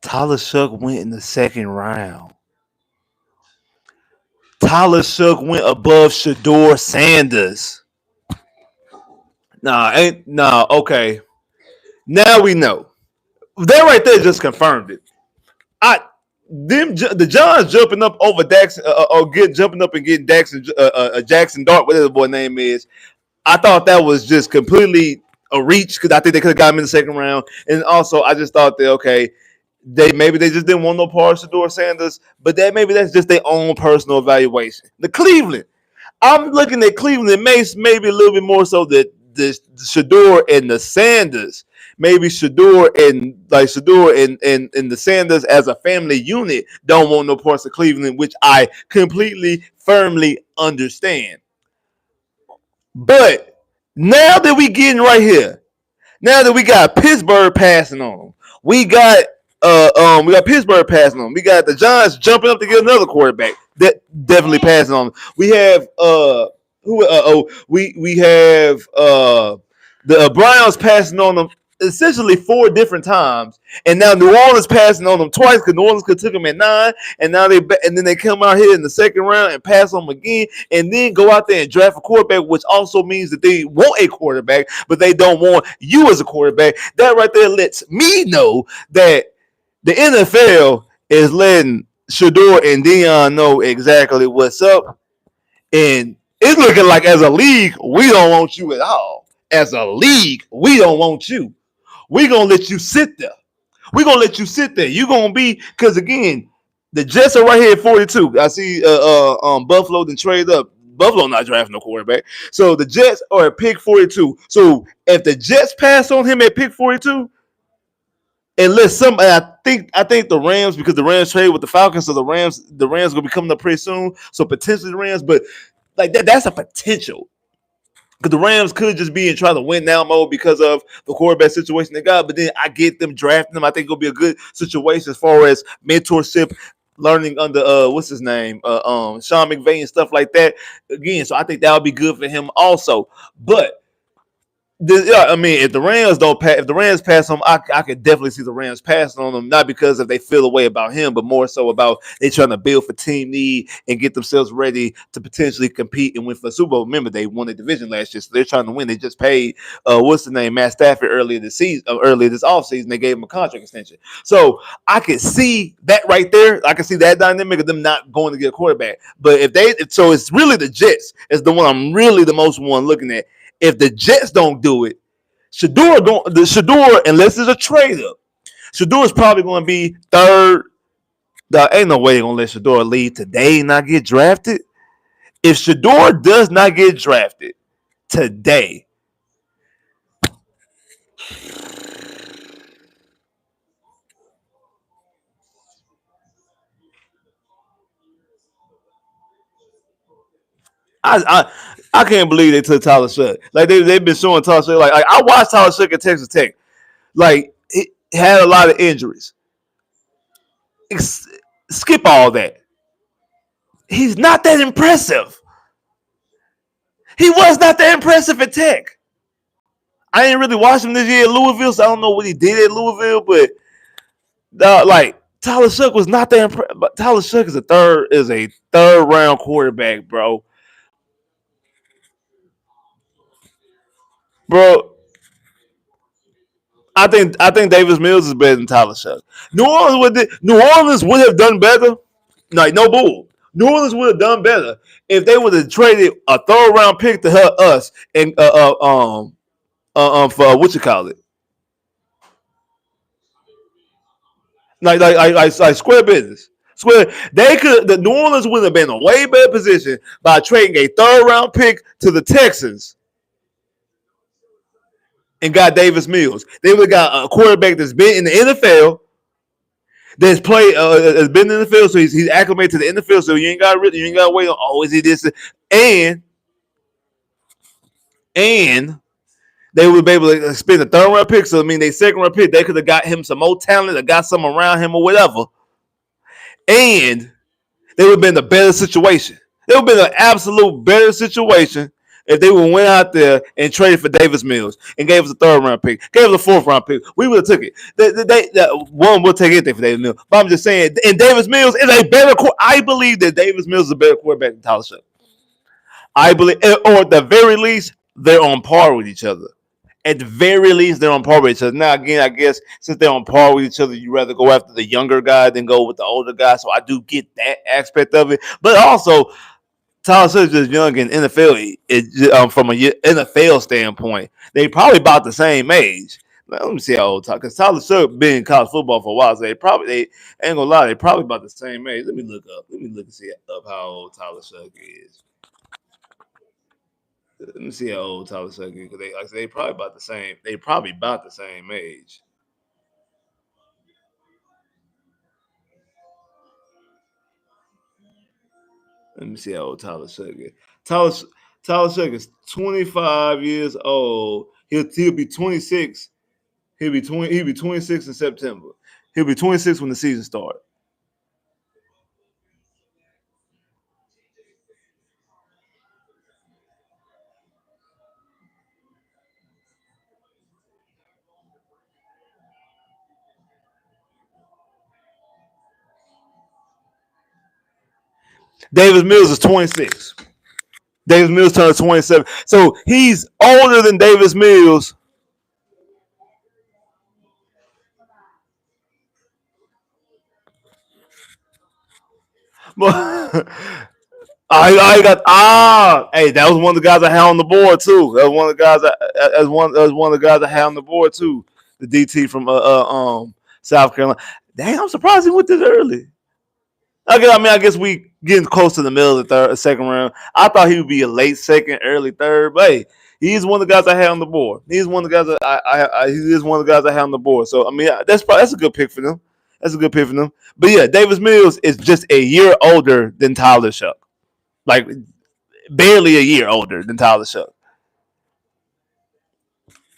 Tyler Shuck went in the second round. Tyler Shuck went above Shador Sanders. Okay. Now we know. That right there just confirmed it. I the Johns jumping up over Dax or jumping up and getting Jackson Dart, whatever the boy name is. I thought that was just completely a reach because I think they could have got him in the second round. And also, I just thought that okay, they just didn't want no part of Shador Sanders, but that maybe that's just their own personal evaluation. The Cleveland, I'm looking at Cleveland maybe a little bit more so that the Shador and the Sanders, maybe Shador and the Sanders as a family unit don't want no parts of Cleveland, which I completely firmly understand. But now that we getting right here, now that we got Pittsburgh passing on them, we got Pittsburgh passing on them. We got the Giants jumping up to get another quarterback. That definitely passing on them. We have we have the Browns passing on them essentially 4 different times, and now New Orleans passing on them twice because New Orleans could took them at 9, and then they come out here in the second round and pass on them again, and then go out there and draft a quarterback, which also means that they want a quarterback, but they don't want you as a quarterback. That right there lets me know that the NFL is letting Shador and Dion know exactly what's up, and it's looking like as a league, we don't want you at all. As a league, we don't want you. We're gonna let you sit there. We're gonna let you sit there. You're gonna be because again, the Jets are right here at 42. I see Buffalo then trade up. Buffalo not drafting no quarterback. So the Jets are at pick 42. So if the Jets pass on him at pick 42, unless somebody I think the Rams, because the Rams trade with the Falcons, so the Rams gonna be coming up pretty soon. So potentially the Rams, but like that's a potential. Because the Rams could just be in trying to win now mode because of the quarterback situation they got. But then I get them drafting them. I think it'll be a good situation as far as mentorship, learning under what's his name, Sean McVay and stuff like that. Again, so I think that would be good for him also. But yeah, I mean, if the Rams don't pass, if the Rams pass on him, I could definitely see the Rams passing on him. Not because if they feel a way about him, but more so about they trying to build for team need and get themselves ready to potentially compete and win for the Super Bowl. Remember, they won the division last year, so they're trying to win. They just paid what's the name, Matt Stafford earlier this season, earlier this offseason. They gave him a contract extension, so I could see that right there. I can see that dynamic of them not going to get a quarterback. But so it's really the Jets is the one I'm really the most one looking at. If the Jets don't do it, Shador, unless it's a trade up, Shador is probably going to be third. Ain't no way they're going to let Shador leave today and not get drafted. If Shador does not get drafted today, I can't believe they took Tyler Shuck. Like they've been showing Tyler Shuck. Like I watched Tyler Shuck at Texas Tech. Like he had a lot of injuries. Skip all that. He's not that impressive. He was not that impressive at Tech. I ain't really watched him this year at Louisville, so I don't know what he did at Louisville, but like Tyler Shook was not that impressive. But Tyler Shook is a third round quarterback, bro. Bro, I think Davis Mills is better than Tyler Shook. New Orleans would have done better. Like no bull. New Orleans would have done better if they would have traded a third round pick to us and for what you call it, like square business. Square. The New Orleans would have been in a way better position by trading a third round pick to the Texans and got Davis Mills. They would have got a quarterback that's been in the NFL, that's played, has been in the field, so he's acclimated to the NFL. So you ain't got to wait on is he this and and they would be able to spend a third round pick. So I mean, they second round pick, they could have got him some more talent, or got some around him or whatever, and they would have been in a better situation. It would have been an absolute better situation if they would have went out there and traded for Davis Mills and gave us a third round pick, gave us a fourth round pick. We would have took it. One will take anything for Davis Mills. But I'm just saying, and Davis Mills is a better. I believe that Davis Mills is a better quarterback than Tyler Shough. I believe, or at the very least, they're on par with each other. At the very least, they're on par with each other. Now, again, I guess since they're on par with each other, you rather go after the younger guy than go with the older guy. So I do get that aspect of it. But also, Tyler Shough is just young in NFL. From an NFL standpoint, they probably about the same age. Let me see how old because Tyler Shough been in college football for a while, so they ain't gonna lie, they probably about the same age. Let me look up. Let me look and see up how old Tyler Shough is. Let me see how old Tyler Shough is because they probably about the same. They probably about the same age. Let me see how old Tyler Shough is. Tyler Tyler Shough is 25 years old. He'll be 26. He'll be 26 in September. He'll be 26 when the season starts. Davis Mills is 26. Davis Mills turned 27. So he's older than Davis Mills. But I got hey, that was one of the guys I had on the board too. That was one of the guys that was one of the guys I had on the board too. The DT from South Carolina. Dang, I'm surprised he went this early. I guess we getting close to the middle of the second round. I thought he would be a late second, early third, but hey, he's one of the guys I had on the board. He's one of the guys that he is one of the guys I had on the board. So I mean, that's a good pick for them. That's a good pick for them. But yeah, Davis Mills is just a year older than Tyler Shough. Like barely a year older than Tyler Shough.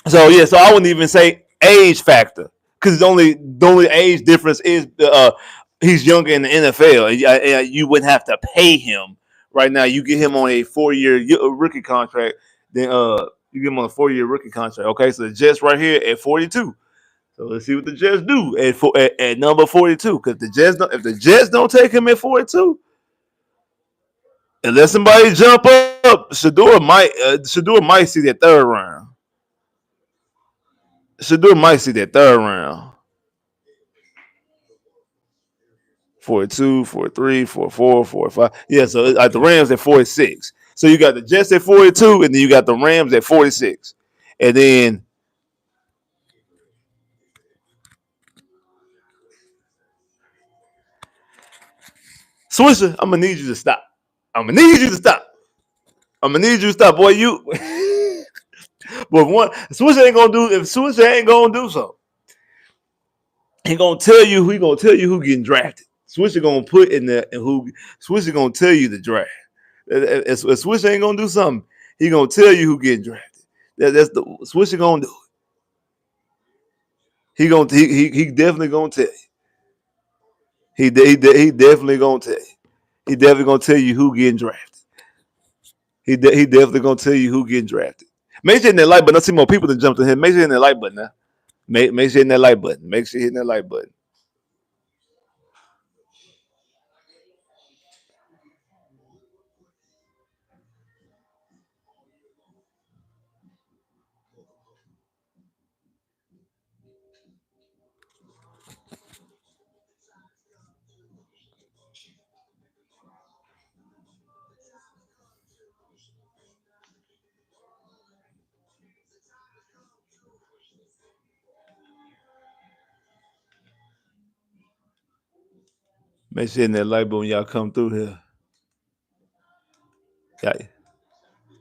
So yeah, so I wouldn't even say age factor because the only age difference is he's younger in the NFL, and you wouldn't have to pay him right now. You get him on a 4 year rookie contract, then you get him on a 4 year rookie contract. Okay, so the Jets right here at 42. So let's see what the Jets do at number 42. Because if the Jets don't take him at 42, unless somebody jump up, Shador might see that third round. Shador might see that third round. 42, 43, 44, 45. Yeah, so the Rams at 46. So you got the Jets at 42, and then you got the Rams at 46. And then Swisher, I'm gonna need you to stop. I'm gonna need you to stop. I'm gonna need you to stop, boy. You but one Swisher ain't gonna do if Swisher ain't gonna do something. He gonna tell you who getting drafted. Swisher gonna put in there and who Swisher gonna tell you the draft. If Swisher ain't gonna do something, he gonna tell you who getting drafted. That's the Swisher gonna do. He definitely gonna tell you. He definitely gonna tell you. He definitely gonna tell you who getting drafted. He definitely gonna tell you who getting drafted. Make sure in that like button. I see more people than jump to him. Make sure in that like button now. Make sure in that like button. Make sure hitting that like button. Make sure in that like button when y'all come through here.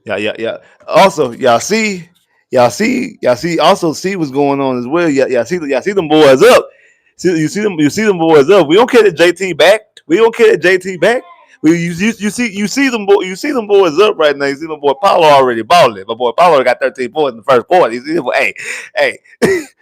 Yeah, yeah. Also, y'all see. Also, see what's going on as well. Y'all see them boys up. You see them boys up. We don't care that JT back. We don't care that JT back. You see them you see them boys up right now. You see my boy Paulo already balling. My boy Paulo got 13 points in the first quarter. You see, hey,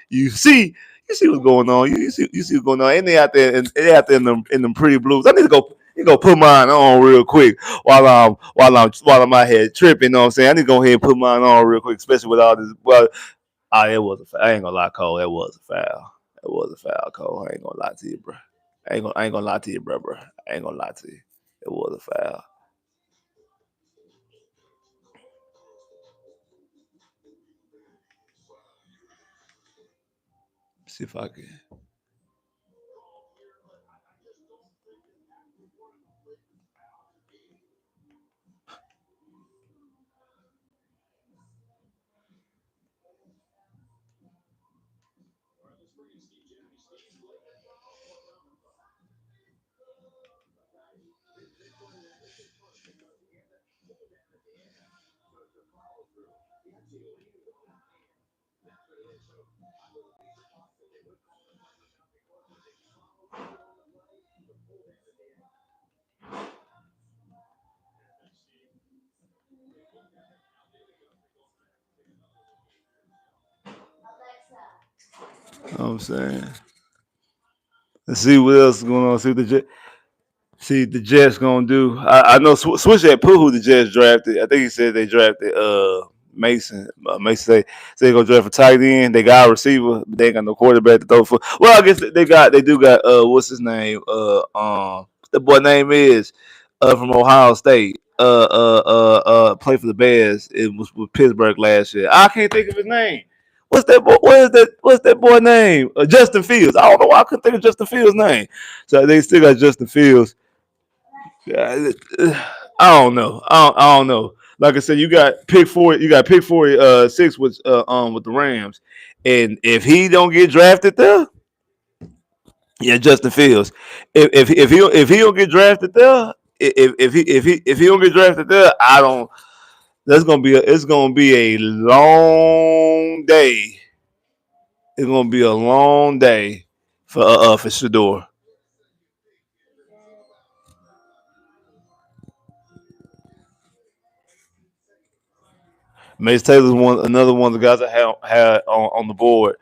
you see. You see what's going on. You see what's going on. And they out there in them pretty blues. I need to go. You go put mine on real quick while I'm out here tripping. You know what I'm saying? I need to go ahead and put mine on real quick, especially with all this. Well, it was a foul. I ain't gonna lie, Cole. It was a foul. It was a foul, Cole. I ain't gonna lie to you, bro. I ain't gonna lie to you, bro. I ain't gonna lie to you. It was a foul. See if I can. You know what I'm saying? Let's see what else is going on. See the Jets gonna do. I know Switch had put who the Jets drafted. I think he said they drafted Mason. Mason say they gonna draft a tight end. They got a receiver, but they ain't got no quarterback to throw for. Well, I guess they do got what's his name? What the boy name is from Ohio State. Played for the Bears. It was with Pittsburgh last year. I can't think of his name. What's that boy? What is that? What's that boy name? Justin Fields. I don't know why I couldn't think of Justin Fields' name. So they still got Justin Fields. Yeah, I don't know. I don't know. Like I said, you got pick four. You got pick 46 with the Rams, and if he don't get drafted there, yeah, Justin Fields. If he don't get drafted there, if he don't get drafted there, I don't. That's gonna be it's gonna be a long day. It's gonna be a long day for Shador. Mace Taylor's another one of the guys I had on the board.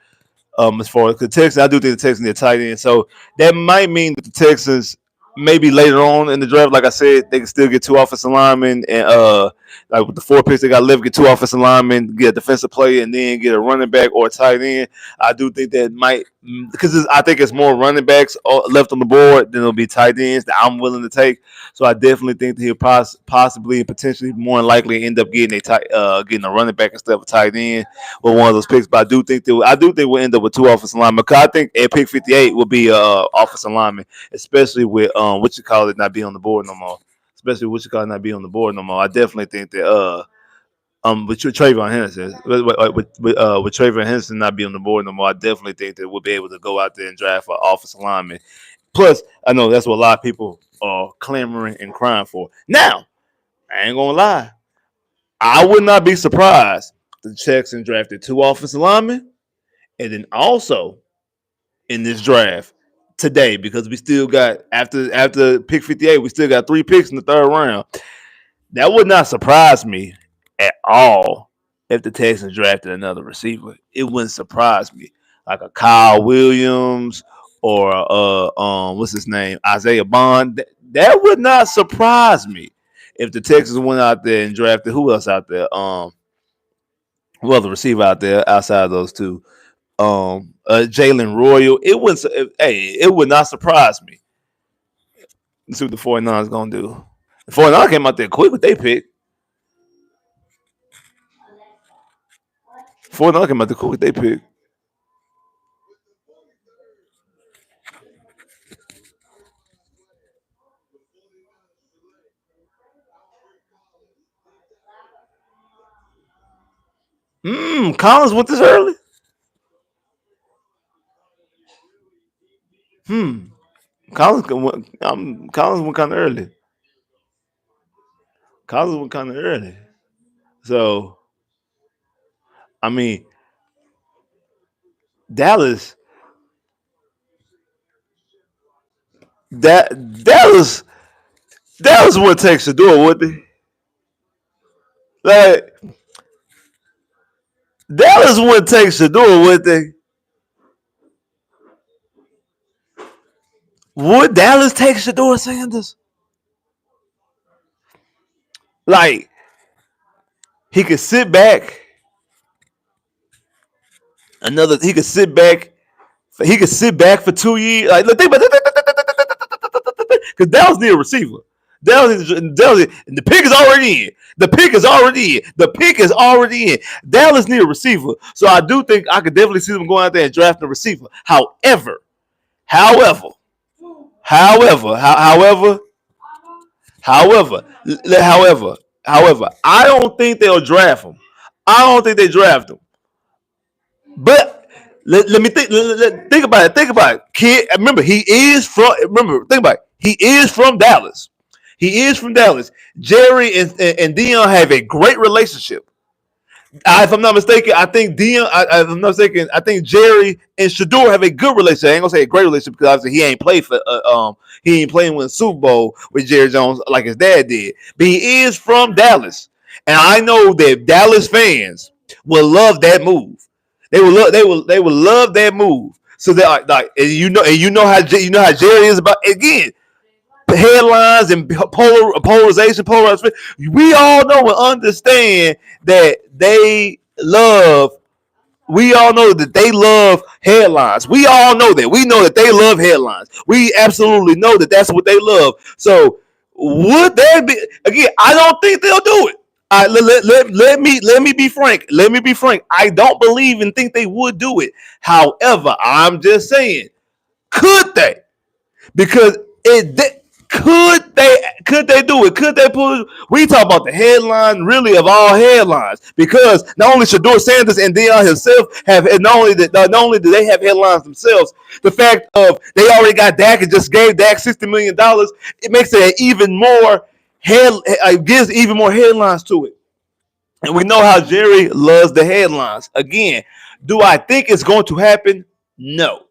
As far as the Texans, I do think the Texans need a tight end. So that might mean that the Texans maybe later on in the draft, like I said, they can still get two offensive linemen and like with the four picks they got left, get two offensive linemen, get a defensive player, and then get a running back or a tight end. I do think that might because I think it's more running backs left on the board than it'll be tight ends that I'm willing to take. So I definitely think that he'll possibly and potentially more than likely end up getting a running back instead of a tight end with one of those picks. But I do think we'll end up with two offensive linemen. Because I think at pick 58 will be offensive lineman, especially with what you call it not being on the board no more. Especially what you call it not being on the board no more. I definitely think that with Trayvon Henderson, with Trayvon Henderson not being on the board no more, I definitely think that we'll be able to go out there and draft an offensive lineman. Plus, I know that's what a lot of people are clamoring and crying for. Now, I ain't gonna lie, I would not be surprised the Texans drafted two offensive linemen, and then also in this draft today because we still got after pick 58, we still got three picks in the third round. That would not surprise me at all if the Texans drafted another receiver. It wouldn't surprise me, like a Kyle Williams or what's his name, Isaiah Bond. That would not surprise me if the Texans went out there and drafted who else out there? Well, the receiver out there outside of those two, Jalen Royal. It would not surprise me. Let's see what the 49ers gonna do. The 49ers came out there quick with they pick. 49ers came out there quick with they pick. Collins went this early. Hmm. Collins went kind of early. Collins went kind of early. So I mean, Dallas, that Dallas would take Shador, would they? Like Dallas would take Shador, would they? Would Dallas take Shador Sanders? Like he could sit back he could sit back. He could sit back for 2 years. Like, look, think about it. Because Dallas need a receiver. And the pick is already in. The pick is already in. The pick is already in. Dallas need a receiver. So I do think I could definitely see them going out there and drafting a receiver. However, however, however, however, however, however, I don't think they'll draft him. I don't think they draft him. But let me think about it. Think about it. Kid, remember he is from. Remember, think about it. He is from Dallas. He is from Dallas. Jerry and Dion have a great relationship. If I'm not mistaken, I think Dion. If I'm not mistaken, I think Jerry and Shador have a good relationship. I ain't gonna say a great relationship because obviously he ain't played for. He ain't playing with a Super Bowl with Jerry Jones like his dad did. But he is from Dallas, and I know that Dallas fans will love that move. They will love that move. So that and you know how Jerry is about again headlines and polarization. We all know and understand that they love. We all know that they love headlines. We all know that. We know that they love headlines. We absolutely know that that's what they love. So would that be again? I don't think they'll do it. Let me be frank. Let me be frank. I don't believe and think they would do it. However, I'm just saying, could they? Because could they do it? Could they pull it? We talk about the headline really of all headlines because not only Shador Sanders and Dion himself have not only do they have headlines themselves, the fact of they already got Dak and just gave Dak $60 million, it makes it even more gives even more headlines to it. And we know how Jerry loves the headlines. Again, do I think it's going to happen? No.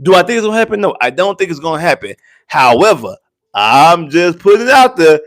Do I think it's going to happen? No, I don't think it's going to happen. However, I'm just putting it out there.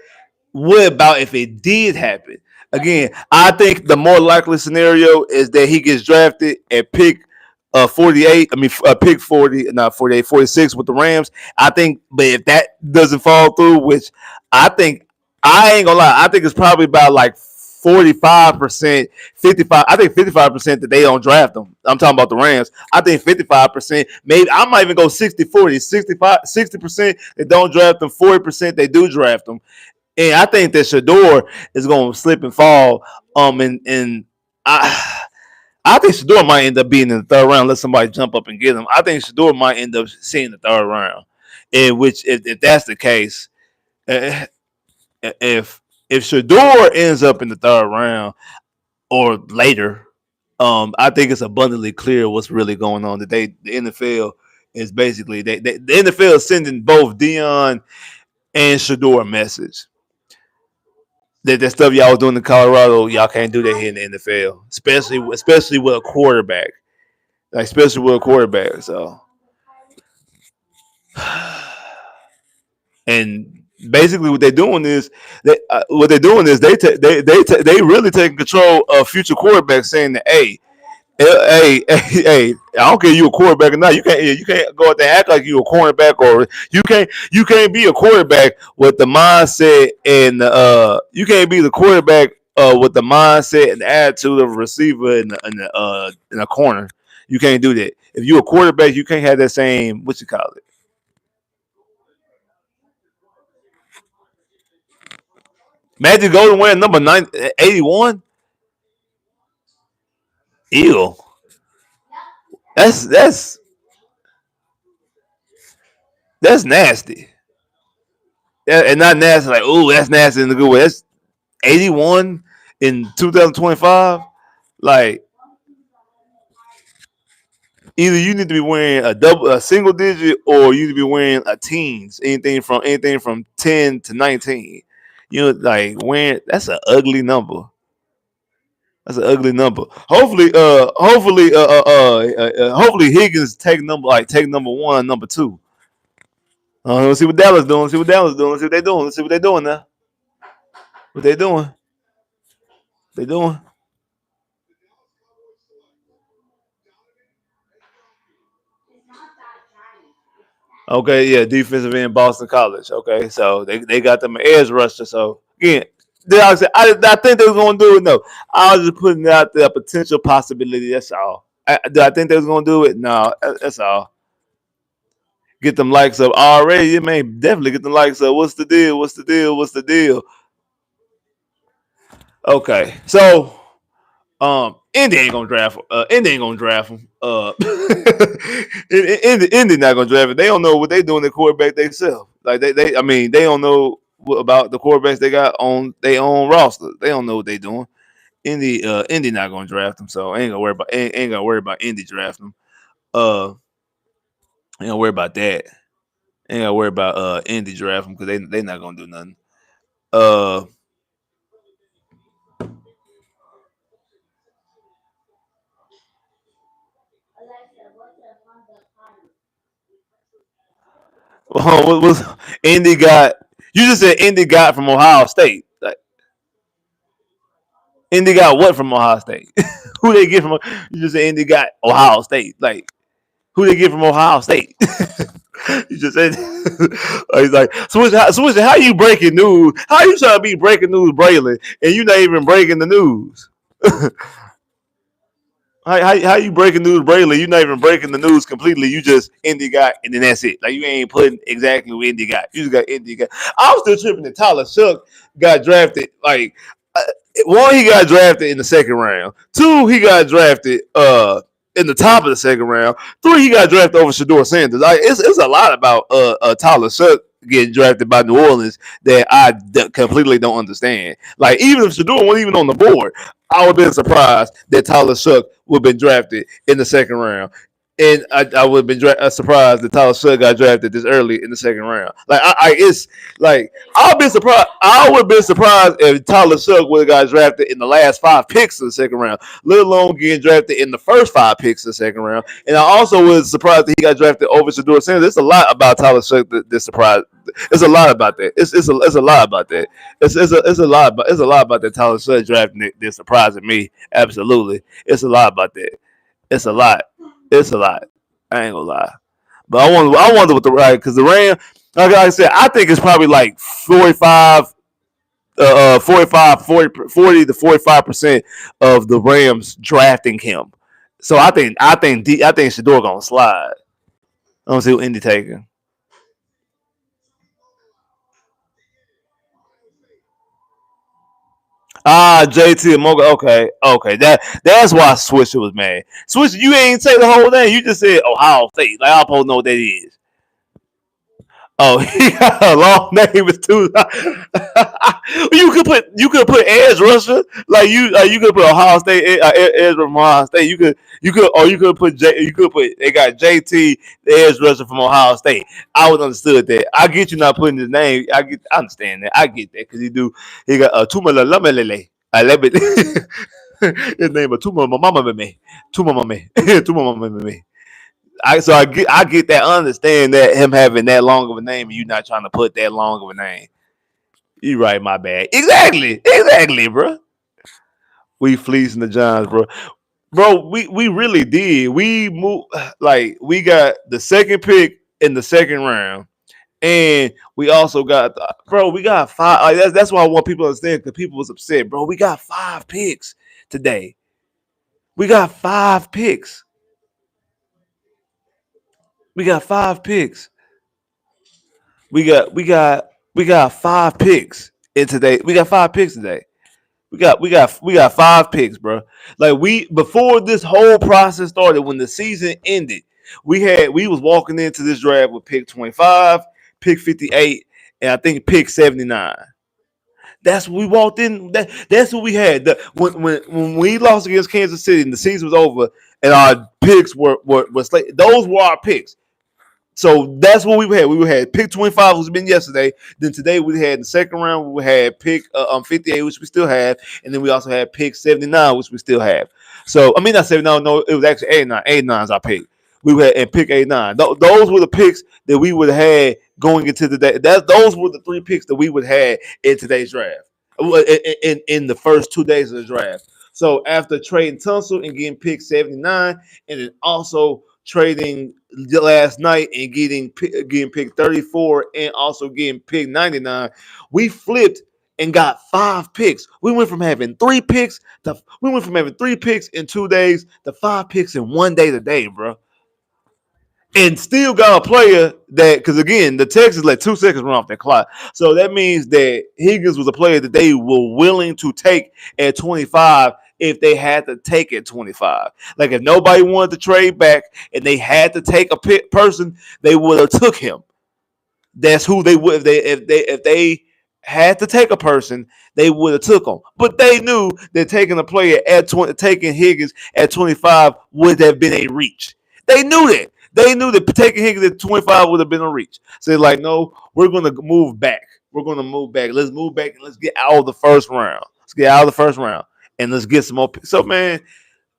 What about if it did happen? Again, I think the more likely scenario is that he gets drafted at pick 48. I mean, pick 40, not 48, 46 with the Rams. I think, but if that doesn't fall through, which I think, I ain't gonna lie, I think it's probably about like 45%, 55. I think 55% that they don't draft them. I'm talking about the Rams. I think 55%, maybe I might even go 60 40, 65, 60% they don't draft them, 40% they do draft them. And I think that Shador is going to slip and fall. And I think Shador might end up being in the third round unless somebody jump up and get him. I think Shador might end up seeing the third round. In which, if that's the case, eh, if Shador ends up in the third round or later, I think it's abundantly clear what's really going on. That the NFL is basically the NFL is sending both Dion and Shador a message that stuff y'all was doing in Colorado, y'all can't do that here in the NFL, especially with a quarterback, like especially with a quarterback. So, and basically what they're doing is they really taking control of future quarterbacks, saying that hey, I don't care if you a quarterback or not. You can't go out there and act like you a cornerback, or you can't be a quarterback with the mindset and you can't be the quarterback with the mindset and the attitude of a receiver in a corner. You can't do that. If you're a quarterback, you can't have that same what you call it. Magic Golden wearing number 81. Ew. That's that's nasty. And not nasty like, oh, that's nasty in a good way. That's 81 in 2025. Like, either you need to be wearing a single digit, or you need to be wearing a teens, anything from 10 to 19. You know, like wearing that's an ugly number. That's an ugly number. Hopefully Higgins take number one, number two. Let's see what Dallas doing. See what Dallas doing. Let's see what they doing. Let's see what they doing now. What they doing? They doing? Okay, yeah, defensive end, Boston College. Okay, so they got them an edge rusher. So again, I think they was gonna do it. No, I was just putting out the potential possibility. That's all. Do I think they was gonna do it? No, that's all. Get them likes up already. You may definitely get the likes up. What's the deal? What's the deal? What's the deal? Okay, so Indy ain't gonna draft. Indy ain't gonna draft him. Indy not gonna draft it. They don't know what they doing at quarterback themselves. Like I mean, they don't know about the quarterbacks they got on their own roster. They don't know what they doing. Indy not gonna draft them, so ain't gonna worry about Indy drafting them. Ain't gonna worry about that. Ain't gonna worry about Indy drafting because they not gonna do nothing. Uh, what was Indy got? You just said Indy got from Ohio State. Like, Indy got what from Ohio State? Who they get from? You just said Indy got Ohio State. Like, who they get from Ohio State? You just said he's like Switch. How you breaking news? How you trying to be breaking news, Braylon, and you not even breaking the news? How you breaking news, Braylon? You not even breaking the news completely. You just Indy got, and then that's it. Like, you ain't putting exactly what Indy got. You just got Indy got. I was still tripping that Tyler Shook got drafted. Like, uh, one, he got drafted in the second round. Two, he got drafted in the top of the second round. Three, he got drafted over Shador Sanders. Like, it's a lot about Tyler Shook getting drafted by New Orleans that completely don't understand. Like, even if Shador wasn't even on the board, I would have been surprised that Tyler Shook would have been drafted in the second round. And I would have been surprised that Tyler Sugg got drafted this early in the second round. Like it's like I'll be surprised. I would have been surprised if Tyler Sugg would have got drafted in the last 5 picks of the second round, let alone getting drafted in the first 5 picks of the second round. And I also was surprised that he got drafted over Shador Sanders. There's a lot about Tyler Sugg that surprised. It's a lot about that. It's a lot about that. It's a lot about that Tyler Sugg drafting that surprising me. Absolutely, it's a lot about that. It's a lot. It's a lot. I ain't gonna lie. But I wonder what the right because the Ram, like I said, I think it's probably like 45, 40 to 45% of the Rams drafting him. So I think Shador gonna slide. I don't see what Indy taking. Ah, JT Moga. Okay, okay. That's why Swisher was mad. Swisher, you ain't say the whole thing. You just said Ohio State. Like I'm supposed to know what that is. Oh, he got a long name. It's too. You could put edge rusher you could put Ohio State edge from Ohio State. You could put they got JT the edge rusher from Ohio State. I would understood that. I get you not putting his name. I understand that. I get that because he got Tuma Lamelele. I love it. His name is Tuma Mama Me. Tuma Mama Tuma Mama Me. I get that. I understand that him having that long of a name and you not trying to put that long of a name. You right, my bad. Exactly, bro. We fleecing the Giants, bro. We really did. We moved like we got the second pick in the second round, and we also got bro. We got five. Like that's why I want people to understand because people was upset, bro. We got 5 picks today. We got 5 picks. We got 5 picks. We got 5 picks in today. We got 5 picks today. We got 5 picks, bro. Like we before this whole process started, when the season ended, we was walking into this draft with pick 25, pick 58, and I think pick 79. That's what we walked in. That's what we had. When we lost against Kansas City and the season was over, and our picks were those were our picks. So that's what we had. We had pick 25, which has been yesterday. Then today we had in the second round, we had pick 58, which we still have. And then we also had pick 79, which we still have. So, I mean, not 79, no, it was actually 89. 89 is our pick. We had and pick 89. Those were the picks that we would have had going into the day. Those were the 3 picks that we would have had in today's draft, in the first 2 days of the draft. So after trading Tunsil and getting pick 79, and then also trading last night and getting picked 34 and also getting picked 99, we flipped and got 5 picks. We went from having 3 picks in 2 days to 5 picks in one day today, bro. And still got a player that, because again, the Texans let 2 seconds run off their clock. So that means that Higgins was a player that they were willing to take at 25 if they had to take at 25. Like if nobody wanted to trade back and they had to take a person, they would have took him. That's who they would if they had to take a person, they would have took him. But they knew that taking a player at 20, taking Higgins at 25 would have been a reach. They knew that. They knew that taking Higgins at 25 would have been a reach. So they're like, no, we're gonna move back. We're gonna move back. Let's move back and let's get out of the first round. Let's get out of the first round and let's get some more. So man,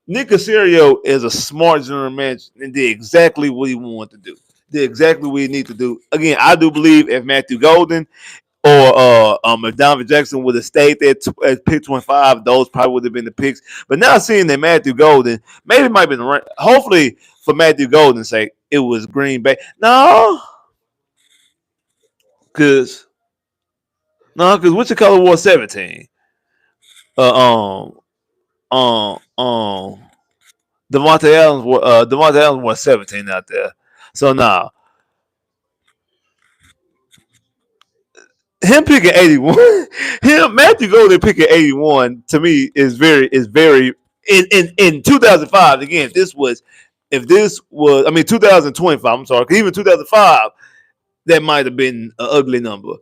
Nick Casario is a smart general manager and did exactly what he wanted to do. Did exactly what he needed to do. Again, I do believe if Matthew Golden or if Donovan Jackson would have stayed there at pick 25, those probably would have been the picks. But now seeing that Matthew Golden, maybe it might have been the right. Hopefully, for Matthew Golden's sake, it was Green Bay. Because what's your color wore 17? Uh, um, Devontae Adams wore 17 out there. So now him picking 81, him Matthew Golden picking 81 to me is very in 2005 again. If this was I mean 2025. I'm sorry, 'cause even 2005 that might have been an ugly number.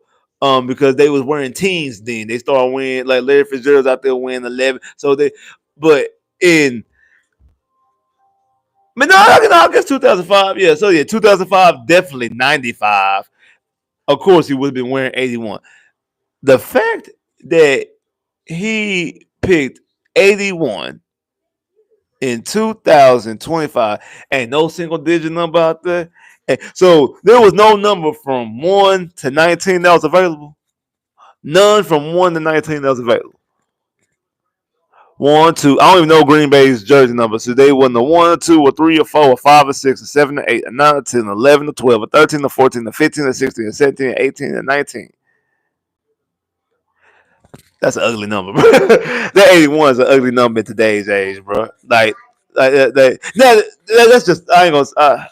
Because they was wearing teens then. They started wearing like Larry Fitzgerald's out there wearing 11. So they, but in But no, I guess 2005. Yeah, so yeah, 2005 definitely 95. Of course, he would have been wearing 81. The fact that he picked 81 in 2025 and no single digit number out there. And so there was no number from 1 to 19 that was available. None from 1 to 19 that was available. One, two. I don't even know Green Bay's jersey number. So they wasn't a one, or two, or three, or four, or five, or six, or seven, or eight, or nine, or 10, or 11, or 12, or 13, or 14, or 15, or 16, or 17, or 18, or 19. That's an ugly number, bro. That 81 is an ugly number in today's age, bro. That's just I ain't gonna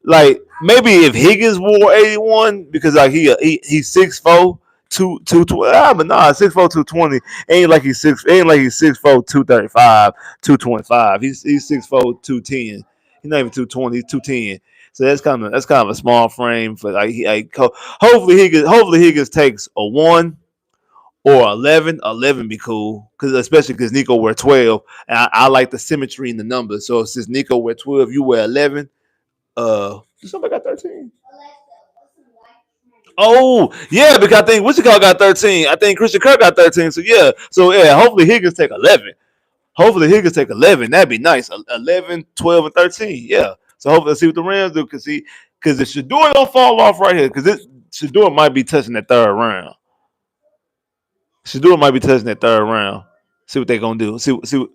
like maybe if Higgins wore 81 because like he's 6'4", 220. But nah, 6'4", 220. Ain't like he's 6'4", 235, 225. He's 6'4", 210. He's not even 220. He's 210. So that's kind of a small frame for hopefully Higgins takes a 1 or 11. 11 be cool because especially because Nico wear 12 and I like the symmetry in the numbers. So since Nico wear 12, you wear 11. Somebody got 13. Oh yeah, because I think Wichita got 13. I think Christian Kirk got 13. So yeah. Hopefully Higgins take 11. Hopefully Higgins take 11. That'd be nice. 11, 12, and 13. Yeah. So hopefully let's see what the Rams do because if Shador don't fall off right here because Shador might be touching that third round. Shador might be touching that third round. See what they gonna do. See what.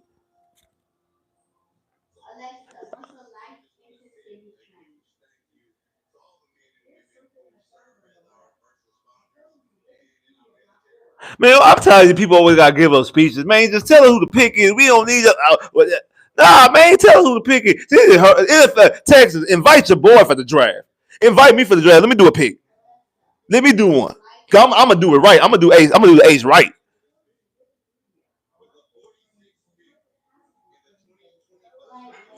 Man, I'm tired of people always gotta give up speeches. Man, just tell us who the pick is. We don't need nah, man, tell us who the pick is. If Texas, invite your boy for the draft. Invite me for the draft. Let me do a pick. Let me do one. I'm gonna do it right. I'm gonna do the ace right.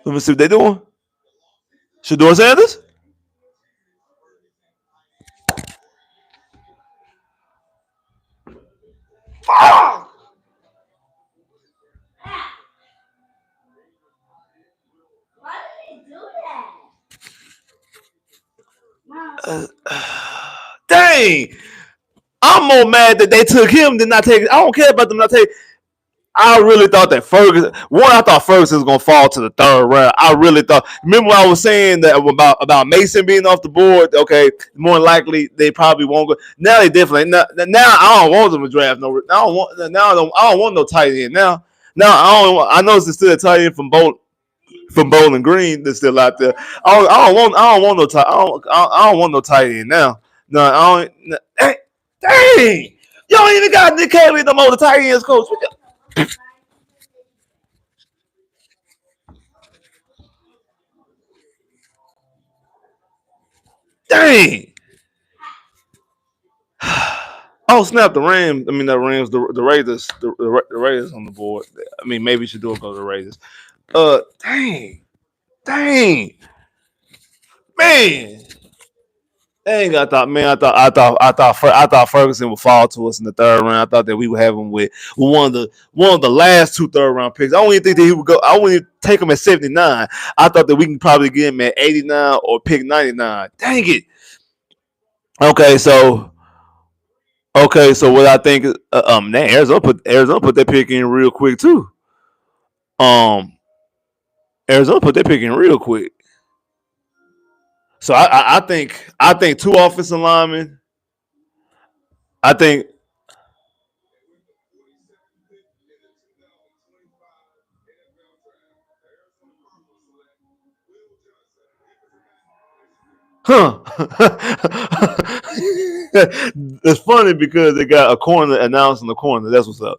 Let me see what they doing. Shador Sanders. Ah! Uh, dang! I'm more mad that they took him than not take. I don't care about them not taking. I really thought that Ferguson. One, I thought Ferguson was gonna fall to the third round. I really thought. Remember, when I was saying that about Mason being off the board. Okay, more likely they probably won't go. Now they definitely. Now I don't want them to draft no. I don't want. Now I don't want no tight end. Now I don't. I know it's still a tight end from Bowling Green that's still out there. I don't want no tight. I don't want no tight end now. No, I don't. No, dang, you don't even got Nick Haley no more. The tight ends coach. Dang. Oh snap! The Rams. I mean, the Rams. The Raiders. The Raiders on the board. I mean, maybe you should do it go to the Raiders. Dang, man. Dang, I thought Ferguson would fall to us in the third round. I thought that we would have him with one of the last two third round picks. I don't even think that he would go. I wouldn't even take him at 79. I thought that we can probably get him at 89 or pick 99. Dang it. Okay, so okay, so what I think is man, Arizona put that pick in real quick too. Um, Arizona put that pick in real quick. So I think two offensive linemen. I think huh. It's funny because they got a corner announced in the corner. That's what's up.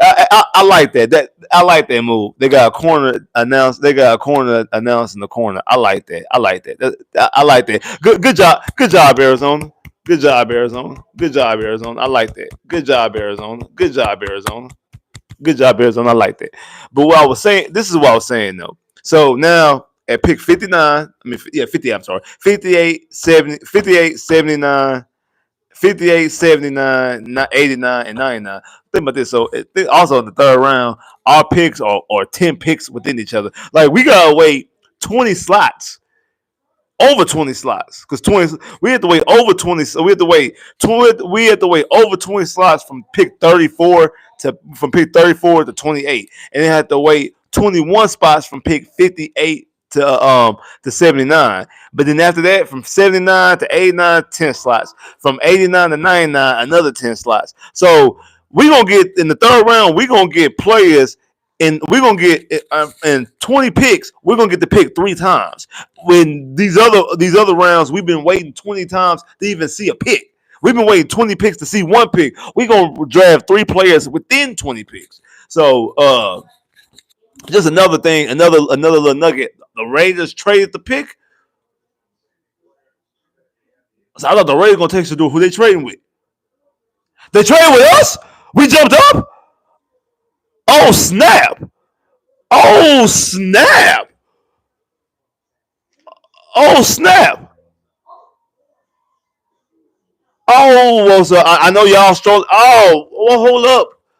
I like that. I like that move. They got a corner announced. They got a corner announced in the corner. I like that. I like that. I like that. Good job. Good job, Arizona. Good job, Arizona. Good job, Arizona. I like that. Good job, Arizona. Good job, Arizona. Good job, Arizona. I like that. But what I was saying, this is what I was saying though. So now at pick 59, I mean, yeah, 50, I'm sorry, 58, 70, 58, 79, 58, 79, 89, and 99. Think about this. So also in the third round, our picks are 10 picks within each other. Like we gotta wait 20 slots, over 20 slots, because 20 we had to wait over 20. So we had to wait over 20 slots from pick 34 to 28, and then had to wait 21 spots from pick 58 to 79. But then after that, from 79 to 89, 10 slots. From 89 to 99, another 10 slots. So we gonna get in the third round. We gonna get players, and we're gonna get in 20 picks. We're gonna get the pick 3 times. When these other rounds, we've been waiting 20 times to even see a pick. We've been waiting 20 picks to see one pick. We're gonna draft 3 players within 20 picks. So just another thing, another little nugget. The Raiders traded the pick. So I thought the Raiders gonna take Shador. Who they trading with? They traded with us. We jumped up. Oh snap! Oh snap! Oh snap! Oh, well, so I know y'all struggle. Oh, well,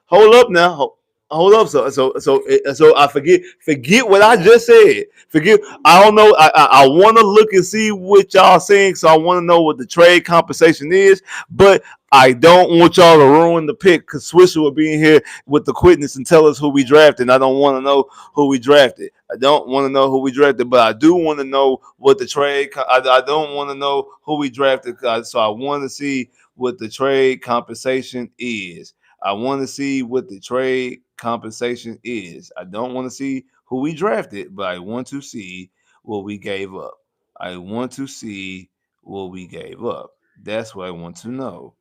hold up now, hold up. So I forget what I just said. Forget. I don't know. I want to look and see what y'all saying. So I want to know what the trade compensation is, but I don't want y'all to ruin the pick because Swisher will be in here with the quickness and tell us who we drafted. And I don't want to know who we drafted. I don't want to know who we drafted, but I do want to know what the trade. I don't want to know who we drafted, so I want to see what the trade compensation is. I want to see what the trade compensation is. I don't want to see who we drafted, but I want to see what we gave up. I want to see what we gave up. That's what I want to know.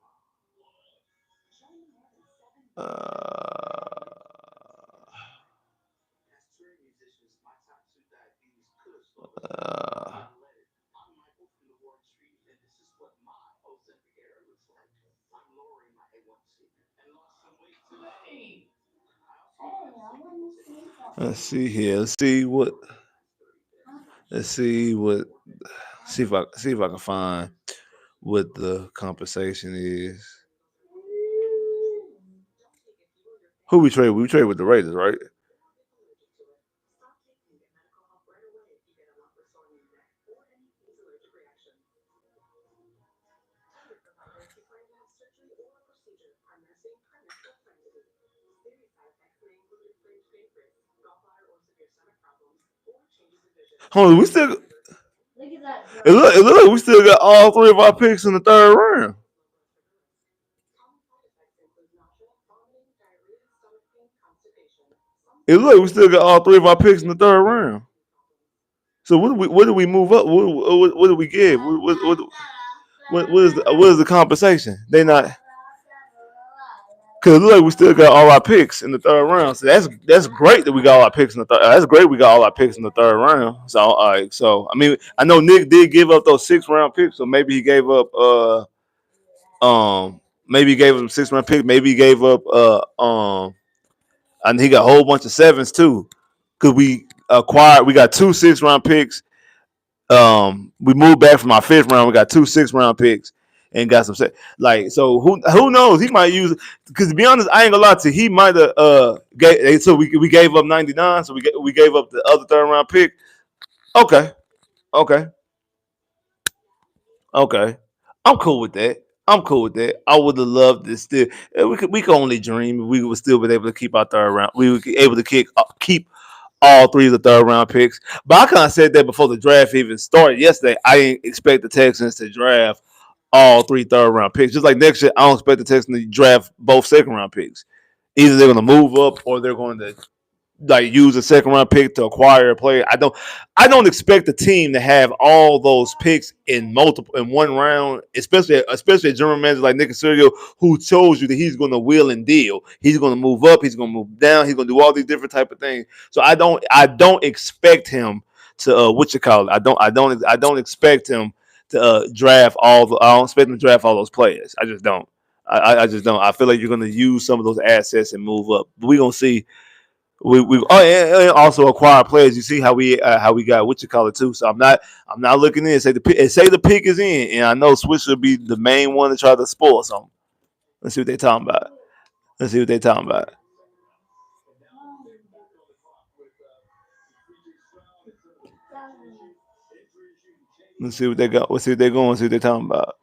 Uh, uh, let's see here. Let's see what. See if I can find what the compensation is. Who we trade? We trade with the Raiders, right? Hold on, we still. It look like we still got all 3 of our picks in the third round. It look like we still got all 3 of our picks in the third round. So what do we move up? What do we give? What is the compensation? They not because it look like we still got all our picks in the third round. So that's great that we got all our picks in the third. That's great we got all our picks in the third round. So all right. So I mean I know Nick did give up those 6 round picks. So maybe he gave up maybe he gave him 6 round pick. Maybe he gave up and he got a whole bunch of sevens too. Cause we got 2 6 round picks. We moved back from our 5th round. We got 2 6 round picks and got some set. Like so, who knows? He might use because to be honest, I ain't gonna lie to you, he might have so we gave up 99. So we gave up the other 3rd round pick. Okay, okay, okay. I'm cool with that. I'm cool with that. I would have loved this. Still, we could only dream. We would still be able to keep our 3rd round. We would be able to keep all 3 of the 3rd round picks. But I kind of said that before the draft even started yesterday. I didn't expect the Texans to draft all 3 3rd round picks. Just like next year, I don't expect the Texans to draft both 2nd round picks. Either they're going to move up or they're going to like use a 2nd round pick to acquire a player. I don't expect the team to have all those picks in one round, especially a general manager like Nick Casario, who tells you that he's going to wheel and deal. He's going to move up, he's going to move down, he's going to do all these different type of things. So I don't expect him to what you call it. I don't expect him to draft all the. I don't expect him to draft all those players. I just don't. I just don't. I feel like you're going to use some of those assets and move up. But we're going to see and also acquire players. You see how we got what you call it too. So I'm not looking in. Say the pick is in, and I know Swiss will be the main one to try to spoil something. Let's see what they're talking about. Let's see what they're talking about. Let's see what they got. Let's see what they're going. See what they're talking about.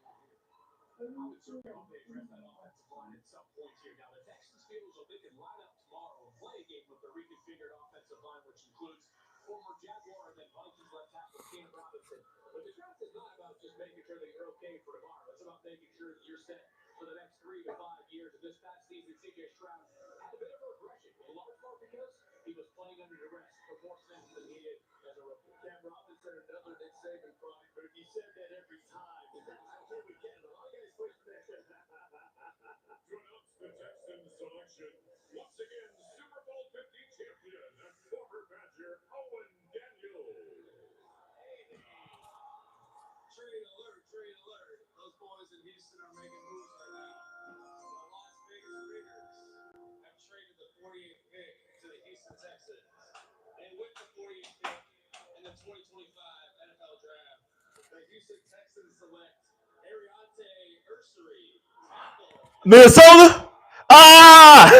Minnesota. Ah,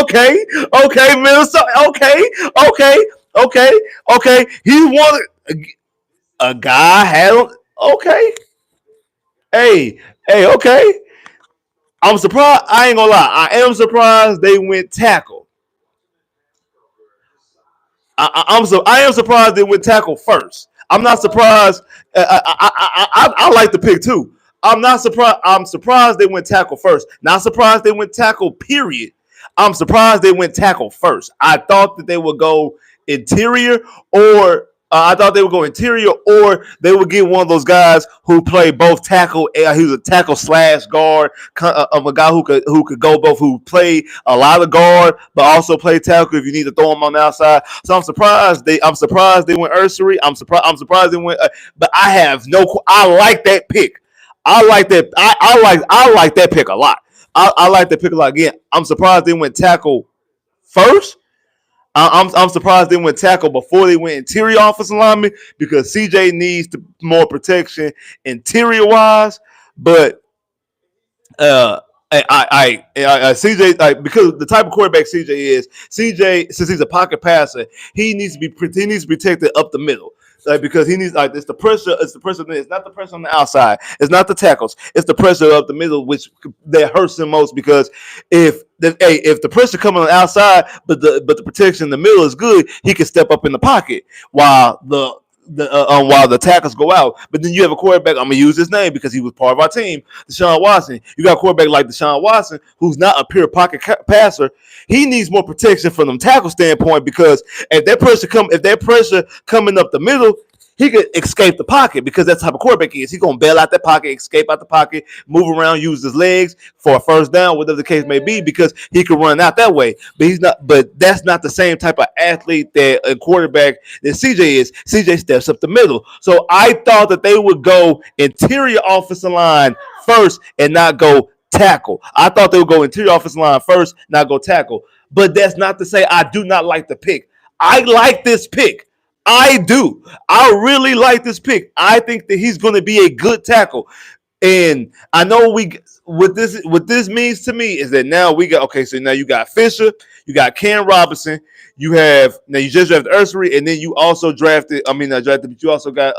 okay, okay, Minnesota. Okay, okay, okay, okay. He wanted a guy had. Okay, hey, hey, okay. I'm surprised. I ain't gonna lie. I am surprised they went tackle. I am surprised they went tackle first. I'm not surprised. I like the pick too. I'm not surprised. I'm surprised they went tackle first. Not surprised they went tackle. Period. I'm surprised they went tackle first. I thought that they would go interior, or I thought they would go interior, or they would get one of those guys who play both tackle. He was a tackle slash guard of a guy who could go both, who play a lot of guard but also play tackle if you need to throw him on the outside. So I'm surprised they went Ursery. I'm surprised they went. But I have no. I like that pick. I like that. I like that pick a lot. I like that pick a lot. Again, I'm surprised they went tackle first. I'm surprised they went tackle before they went interior offensive lineman because CJ needs more protection interior wise. But uh, CJ, like, because the type of quarterback CJ is, CJ, since he's a pocket passer, he needs to be protected up the middle. Like, because he needs, like, it's the pressure. It's not the pressure on the outside. It's not the tackles. It's the pressure up the middle, which that hurts him most. Because if the pressure coming on the outside, but the protection in the middle is good, he can step up in the pocket while while the tackles go out. But then you have a quarterback. I'm gonna use his name because he was part of our team, Deshaun Watson. You got a quarterback like Deshaun Watson, who's not a pure pocket passer. He needs more protection from the tackle standpoint because if that pressure coming up the middle, he could escape the pocket because that's the type of quarterback he is. He's gonna bail out that pocket, escape out the pocket, move around, use his legs for a first down, whatever the case may be, because he can run out that way. But he's not. But that's not the same type of athlete that a quarterback that CJ is. CJ steps up the middle. So I thought that they would go interior offensive line first and not go tackle. I thought they would go interior offensive line first, not go tackle. But that's not to say I do not like the pick. I like this pick. I do. I really like this pick. I think that he's going to be a good tackle. And I know what this means to me is that now we got, okay, so now you got Fisher, you got Cam Robinson, you just drafted Ursery, and then you also drafted, not drafted, but you also got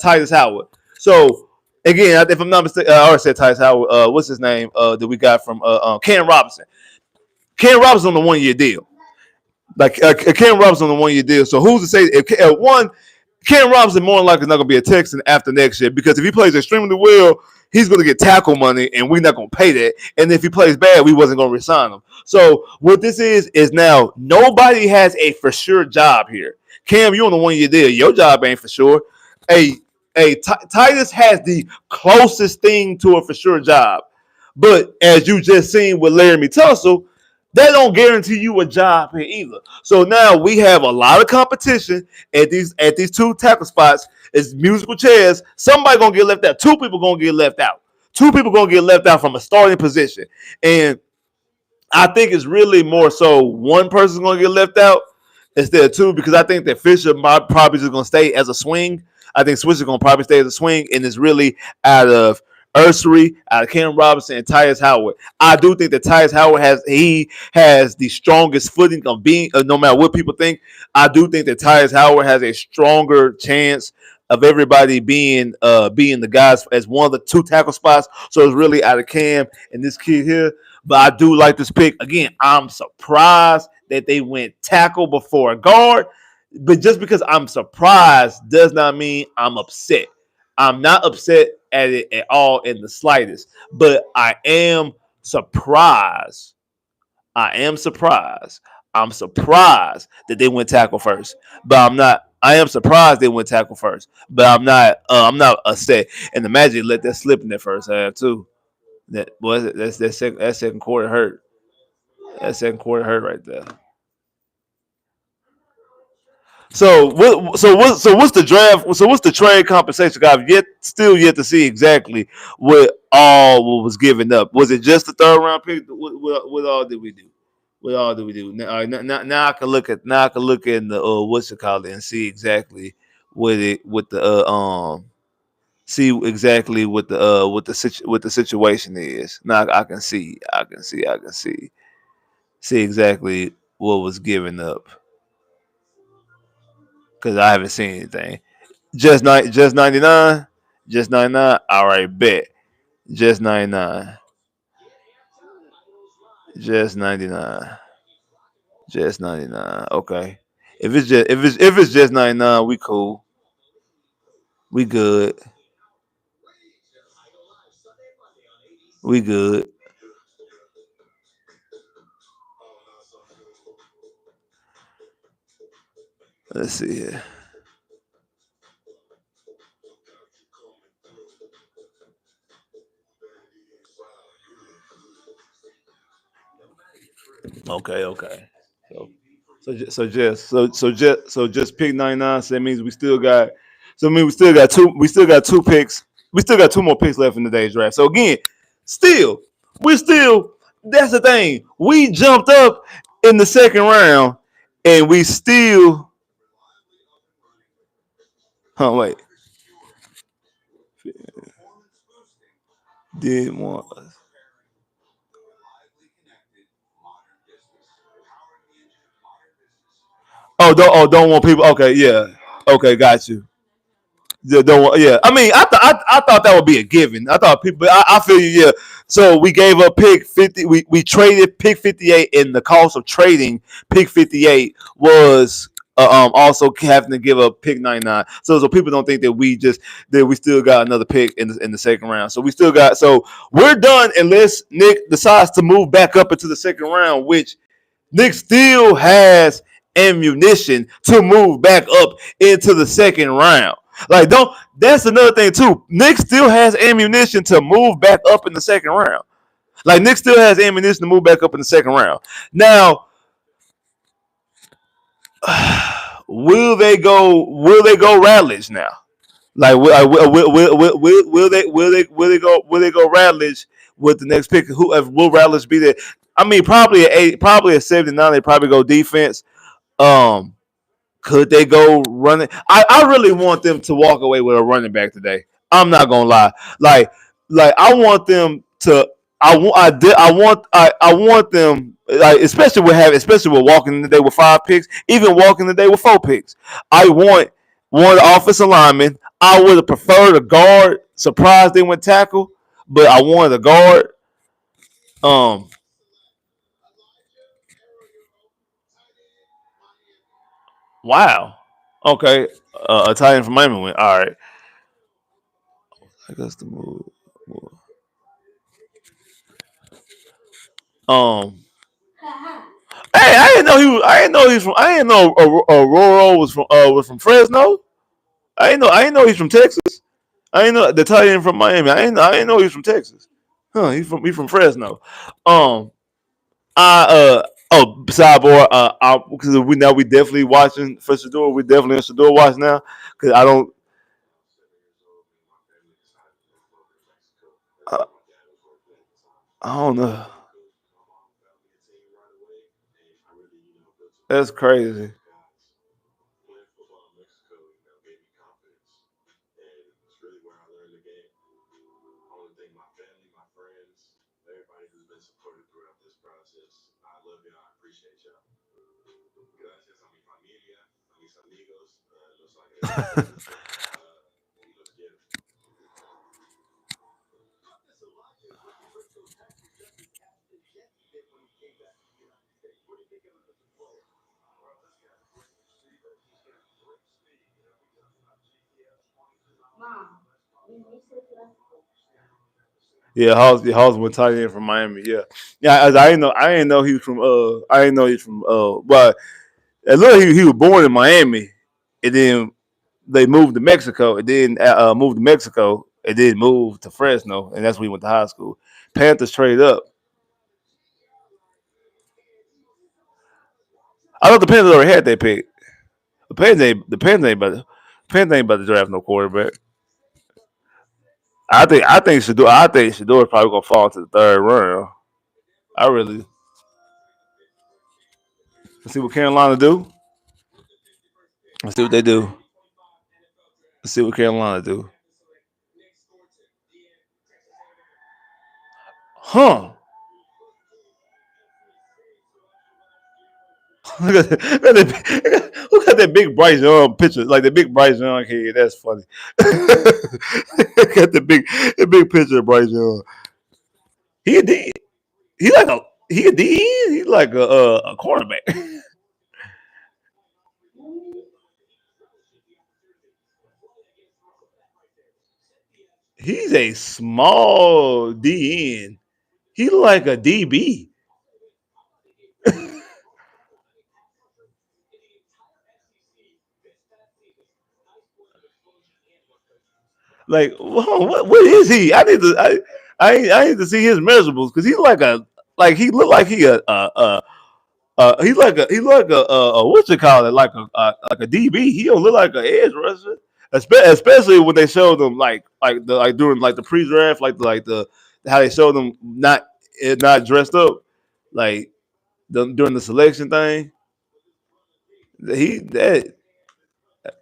Titus Howard. So again, if I'm not mistaken, I already said Titus Howard. What's his name? That we got from Cam Robinson. Cam Robinson on the 1 year deal. Like Cam Robinson on the 1 year deal. So who's to say if one Cam Robinson more than likely is not going to be a Texan after next year because if he plays extremely well, he's going to get tackle money and we're not going to pay that. And if he plays bad, we wasn't going to resign him. So what this is now nobody has a for sure job here. Cam, you on the 1 year deal. Your job ain't for sure. Titus has the closest thing to a for sure job. But as you just seen with Laramie Tussle, that don't guarantee you a job here either. So now we have a lot of competition at these two tackle spots. It's musical chairs. Somebody gonna get left out. Two people gonna get left out. Two people gonna get left out from a starting position. And I think it's really more so one person's gonna get left out instead of two because I think that Fisher probably just gonna stay as a swing. I think Swisher gonna probably stay as a swing, and it's really out of Ursery, out of Cam Robinson, and Tyus Howard. I do think that Tyus Howard has the strongest footing of being, no matter what people think. I do think that Tyus Howard has a stronger chance of everybody being the guys as one of the two tackle spots. So it's really out of Cam and this kid here. But I do like this pick. Again, I'm surprised that they went tackle before a guard. But just because I'm surprised does not mean I'm upset. I'm not upset at it at all in the slightest. But I am surprised. I am surprised. I'm surprised that they went tackle first. But I'm not. I am surprised they went tackle first. But I'm not. I'm not upset. And the Magic let that slip in that first half too. That was it. That second quarter hurt. That second quarter hurt right there. What's the draft? So what's the trade compensation? I've yet to see exactly what was given up. Was it just the third round pick? What all did we do? What all did we do? Now, all right, now I can look in the what's it called and see exactly what the see exactly what the situation is. Now I can see exactly what was given up because I haven't seen anything. Just 99, just 99. All right, bet. Just 99, just 99, just 99. Okay. If it's just 99, we cool. We good. We good. Let's see here. Okay, okay. So so just pick 99. So that means we still got. So I mean we still got two. We still got two picks. We still got two more picks left in today's draft. So again, still we're still. That's the thing. We jumped up in the second round, and we still. Huh? Wait. Did want. Don't want people. Okay, yeah. Okay, got you. Yeah, don't. Yeah, I mean, I thought that would be a given. I thought people. I feel you. Yeah. So we gave up pick 50. We traded pick 58, and the cost of trading pick 58 was also having to give up pick 99. So people don't think that we still got another pick in the second round. So we still got. So we're done unless Nick decides to move back up into the second round, which Nick still has ammunition to move back up into the second round. Like, don't. That's another thing too. Nick still has ammunition to move back up in the second round. Like Nick still has ammunition to move back up in the second round. Now, will they go? Will they go Radledge now? Like, will they go Radledge with the next pick? Who will Radledge be there? I mean, probably at 8, probably at 79. They probably go defense. Um, Could they go running? I really want them to walk away with a running back today. I'm not gonna lie. Like I want them to. I want them like especially with walking the day with 5 picks, even walking the day with 4 picks. I want one offensive lineman. I would have preferred a guard. Surprised they went tackle, but I wanted a guard. Um, wow. Okay, a tight end from Miami went. All right. I guess the move. Um, hey, I didn't know he was. I didn't know he's from. I didn't know Aurora was from Fresno. I didn't know he's from Texas. I didn't know the tight end from Miami. I didn't know he's from Texas. Huh? He's from Fresno. Um. I sidebar. Because we definitely watching for Shador. We definitely on Shador watch now. Because I, I don't know. That's crazy. Yeah, House went tight end from Miami. Yeah, yeah. I didn't know he was from. I didn't know he's from. But it looked like he was born in Miami, and then they moved to Mexico, and then moved to Mexico, and then moved to Fresno, and that's where he went to high school. Panthers traded up. I thought the Panthers already had that pick. The Panthers ain't about to draft no quarterback. I think Shador is probably gonna fall to the third round. I really let's see what Carolina do. Let's see what they do. Let's see what Carolina do. Huh? Who got that big Bryce Young picture? Like the big Bryce Young head. That's funny. Got the big picture of Bryce Young. He a D. He a D. He like a cornerback. He's a small DN. He like a DB. Like what is he? I need to see his measurables because he's like he look like he like a what you call it like a DB. He don't look like an edge rusher. Especially when they showed them like during like the pre-draft like the how they showed them not dressed up like during the selection thing. He that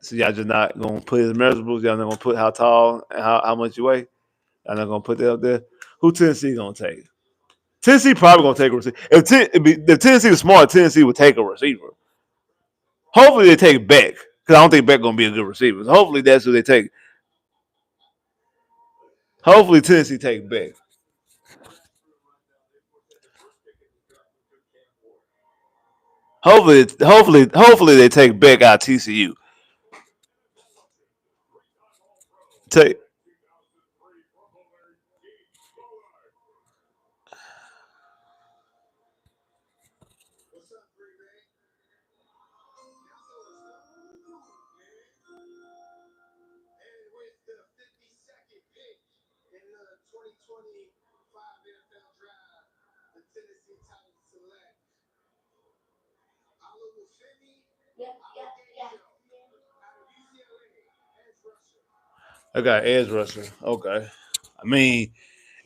So y'all just not gonna put his measurables. Y'all not gonna put how tall and how much you weigh. Y'all not gonna put that up there. Who Tennessee gonna take? Tennessee probably gonna take a receiver. If Tennessee was smart, Tennessee would take a receiver. Hopefully they take Beck because I don't think Beck gonna be a good receiver. So hopefully that's who they take. Hopefully Tennessee take Beck. Hopefully they take Beck out of TCU. Take I got edge rusher. Okay. I mean,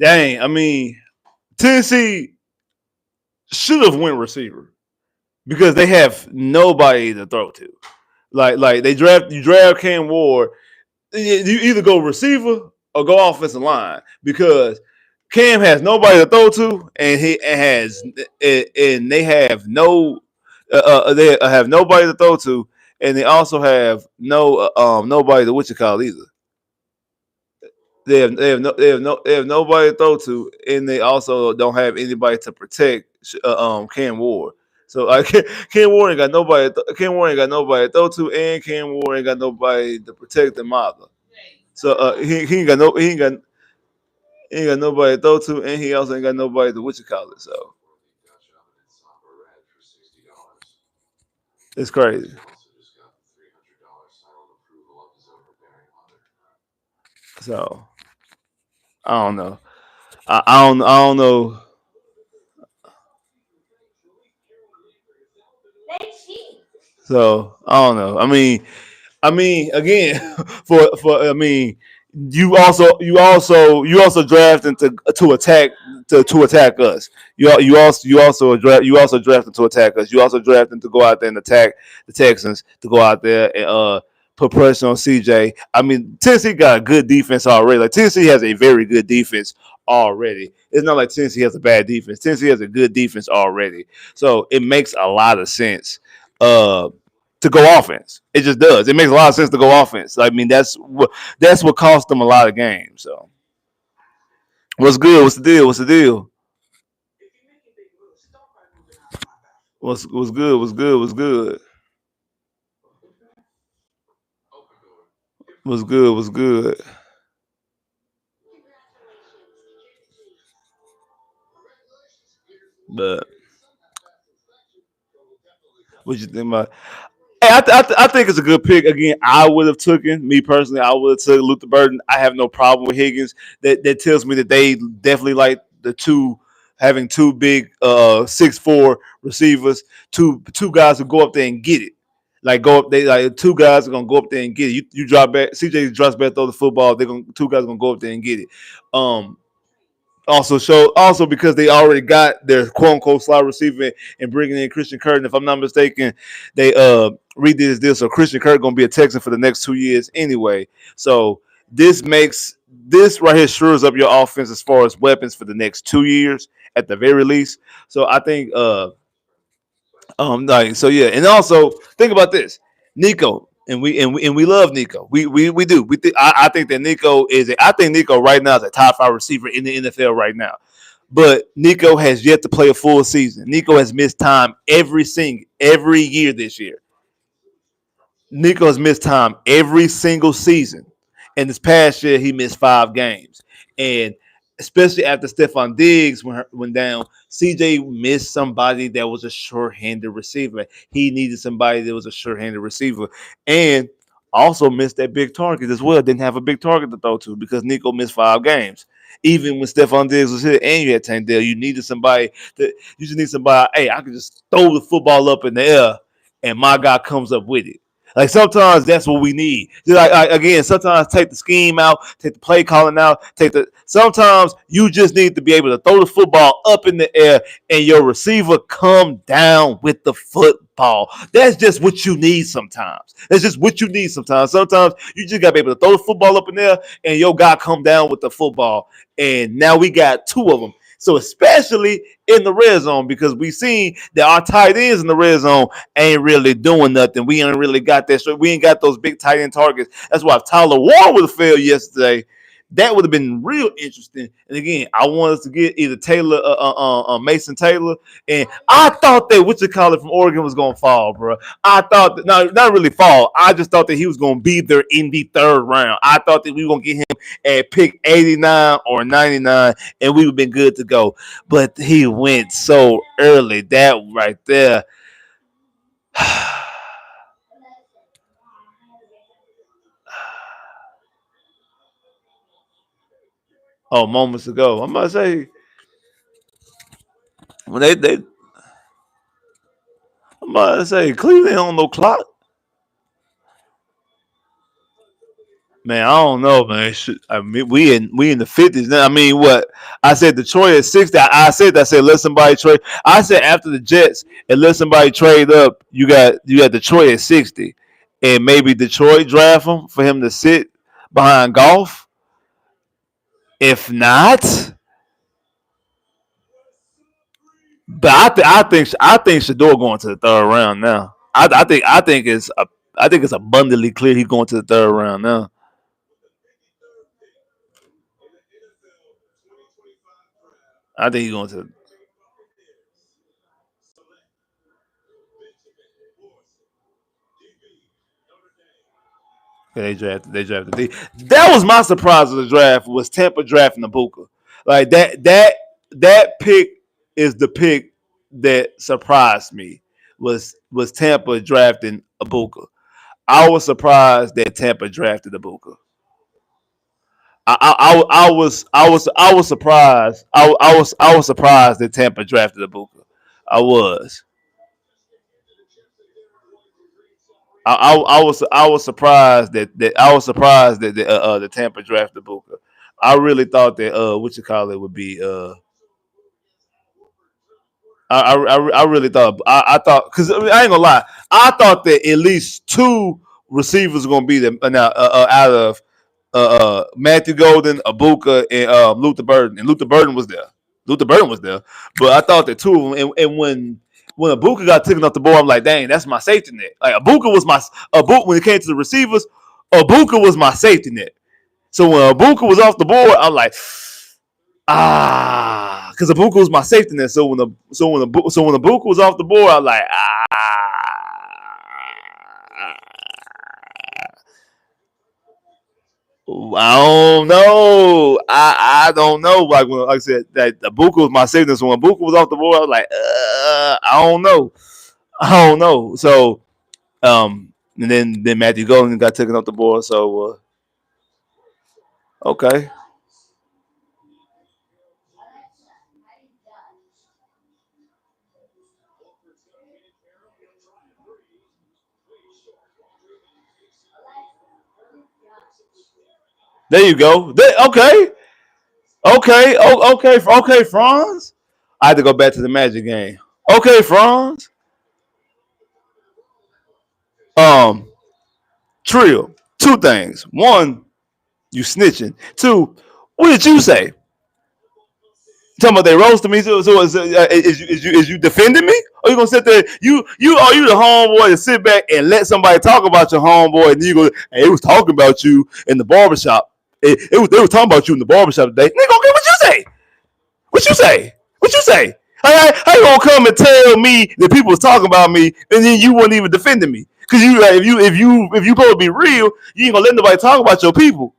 dang. I mean, Tennessee should have went receiver because they have nobody to throw to. Like you draft Cam Ward, you either go receiver or go offensive line because Cam has nobody to throw to, and they have they have nobody to throw to, and they also have nobody to what you call either. They have nobody to throw to, and they also don't have anybody to protect Cam Ward. So Cam Ward ain't got nobody. Cam Ward ain't got nobody to throw to, and Cam Ward ain't got nobody to protect them either. So he ain't got nobody to throw to, and he also ain't got nobody to what you call it. So it's crazy. So I don't know. I don't know. So I don't know. I mean, again, for you also drafting to attack to attack us. You also drafting to attack us. You also drafting to go out there and attack the Texans to go out there and put pressure on CJ. I mean, Tennessee got a good defense already. Like Tennessee has a very good defense already. It's not like Tennessee has a bad defense. Tennessee has a good defense already. So it makes a lot of sense. To go offense. It just does. It makes a lot of sense to go offense. I mean, that's what cost them a lot of games. So what's good? What's the deal? What's the deal? What's good? What's good? What's good? Was good. Was good. But what you think about? Hey, I think it's a good pick. Again, I would have taken me personally. I would have took Luther Burden. I have no problem with Higgins. That tells me that they definitely like the two having two big 6'4" receivers, two guys who go up there and get it. Like go up, they like two guys are gonna go up there and get it. You drop back, CJ drops back, throw the football. They're gonna two guys are gonna go up there and get it. Um, also because they already got their quote unquote slot receiver and bringing in Christian Kirk. And if I'm not mistaken, they redid this deal, so Christian Kirk gonna be a Texan for the next 2 years anyway. So this makes this right here shores up your offense as far as weapons for the next 2 years at the very least. So I think like so yeah, and also think about this, Nico. And we love Nico. We do. I think that Nico I think Nico right now is a top five receiver in the NFL right now. But Nico has yet to play a full season. Nico has missed time every year this year. Nico has missed time every single season. And this past year, he missed 5 games. And especially after Stephon Diggs went down, CJ missed somebody that was a sure-handed receiver. He needed somebody that was a sure-handed receiver. And also missed that big target as well. Didn't have a big target to throw to because Nico missed 5 games. Even when Stephon Diggs was here and you had Tank Dell, you just need somebody, hey, I can just throw the football up in the air and my guy comes up with it. Like sometimes that's what we need. Again, sometimes take the scheme out, take the play calling out, take the. Sometimes you just need to be able to throw the football up in the air and your receiver come down with the football. That's just what you need sometimes. That's just what you need sometimes. Sometimes you just gotta be able to throw the football up in there and your guy come down with the football. And now we got two of them. So especially in the red zone, because we seen that our tight ends in the red zone ain't really doing nothing. We ain't really got that. So we ain't got those big tight end targets. That's why if Tyler Warren would have failed yesterday, that would have been real interesting. And again, I want us to get either Mason Taylor, and I thought that what you call it from Oregon was gonna fall, bro. I thought that, no, not really fall. I just thought that he was gonna be there in the third round. I thought that we were gonna get him at pick 89 or 99, and we would have been good to go. But he went so early. That right there. Oh, moments ago. I'm about to say when they I'm about to say Cleveland on no clock. Man, I don't know, man. I mean, we in the 50s now. I mean, what I said Detroit at 60. I said let somebody trade. I said after the Jets and let somebody trade up. You got Detroit at 60, and maybe Detroit draft him for him to sit behind golf. If not, but I think Shador going to the third round now. I think it's abundantly clear he's going to the third round now. I think he's going to. They drafted D. That was my surprise of the draft was Tampa drafting Ibuka. Like that pick is the pick that surprised me was Tampa drafting Ibuka. I was surprised that Tampa drafted Ibuka. I was surprised. I was surprised that Tampa drafted Ibuka. I was. I was surprised that the Tampa drafted Booker. I really thought that what you call it would be I really thought I thought because I ain't gonna lie, I thought that at least two receivers were gonna be there now out of Matthew Golden, Abuka, and Luther Burden, and Luther Burden was there. Luther Burden was there, but I thought that two of them. And when Abuka got taken off the board, I'm like, dang, that's my safety net. Like Abuka was my Abuka when it came to the receivers. Abuka was my safety net. So when Abuka was off the board, I'm like, because Abuka was my safety net. So when Abuka was off the board, I'm like, I don't know. I don't know. Like I said, that the Buka was my signature. So when Buka was off the board, I was like, I don't know. I don't know. So and then Matthew Golden got taken off the board. So okay, there you go. Okay, okay, okay, Franz. I had to go back to the Magic game. Okay, Franz. Um, Trill. Two things. One, you snitching. Two, what did you say? Talking about they roasted me. So is you defending me? Or you gonna sit there? You are you the homeboy to sit back and let somebody talk about your homeboy and you go, hey, it was talking about you in the barbershop. They was talking about you in the barbershop today. Nigga, okay, what you say? What you say? What you say? How you gonna come and tell me that people was talking about me and then you weren't even defending me? Cause you like if you supposed to be real, you ain't gonna let nobody talk about your people.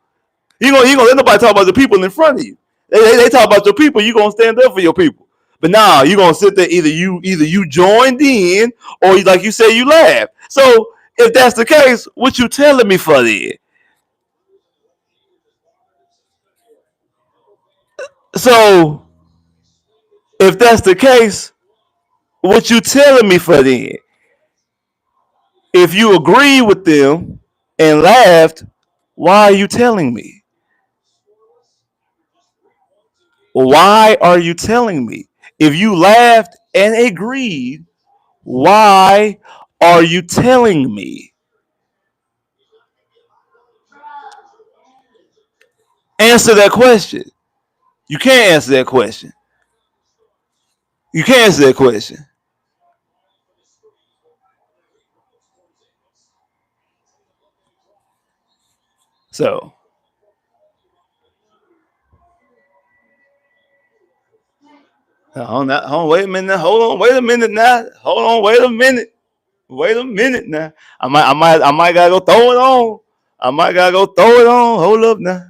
You gonna let nobody talk about the people in front of you. They talk about your people. You gonna stand up for your people. But now you gonna sit there. Either you joined in or like you say you laughed. So if that's the case, what you telling me for then? So if that's the case, what you telling me for then? If you agree with them and laughed, why are you telling me? Why are you telling me? If you laughed and agreed, why are you telling me? Answer that question. You can't answer that question. You can't answer that question. So, hold on, wait a minute. Now. Hold on, wait a minute now. Hold on, wait a minute. Wait a minute now. I might gotta go throw it on. I might gotta go throw it on. Hold up now.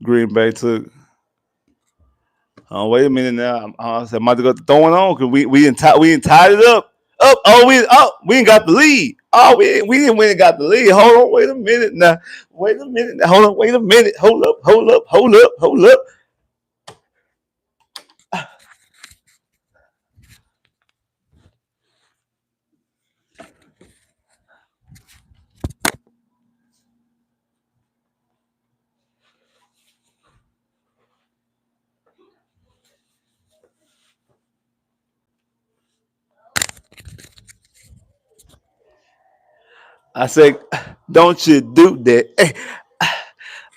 Green Bay took. Oh, wait a minute now. I said, I'm about to go throwing on because we didn't tied it up. Up. We ain't got the lead. Oh, we didn't win and got the lead. Hold on, wait a minute now. Wait a minute. Now. Hold on, wait a minute. Hold up. I said, don't you do that.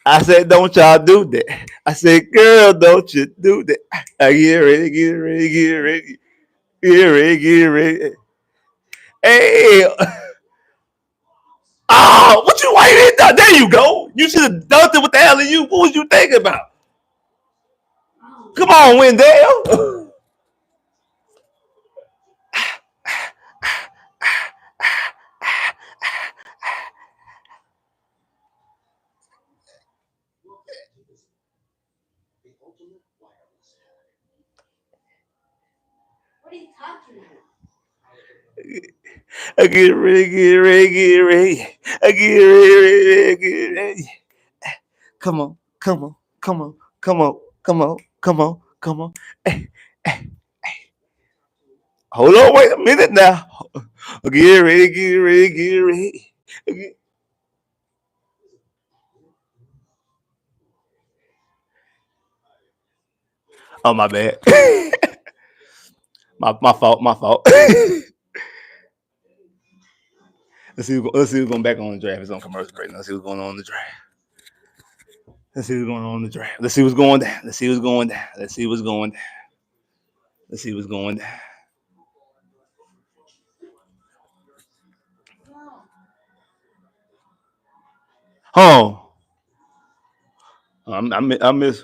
I said, don't y'all do that. I said, girl, don't you do that. I get ready. Hey, oh, what you waiting? There you go. You should have done it with the hell of you. What was you thinking about? Come on, Wendell. I get ready. Come on. come on, come on, come on, come on, come on. Hey, hey, hold on, wait a minute now. Get ready, get ready, get ready. Oh my bad. My fault, my fault. Let's see who's going back on the draft. It's on commercial break now. Let's see what's going on in the draft. Let's see what's going on in the draft. Let's see what's going down. Let's see what's going down. Let's see what's going down. Let's see what's going down. Oh, I miss.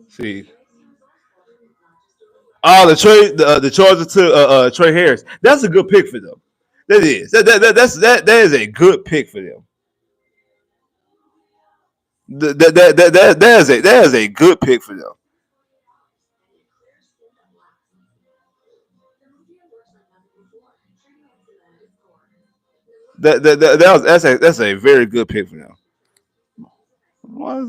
See, oh, the Chargers to Trey Harris. That's a good pick for them. That is that is a good pick for them. That is a good pick for them. That's a very good pick for them. Why,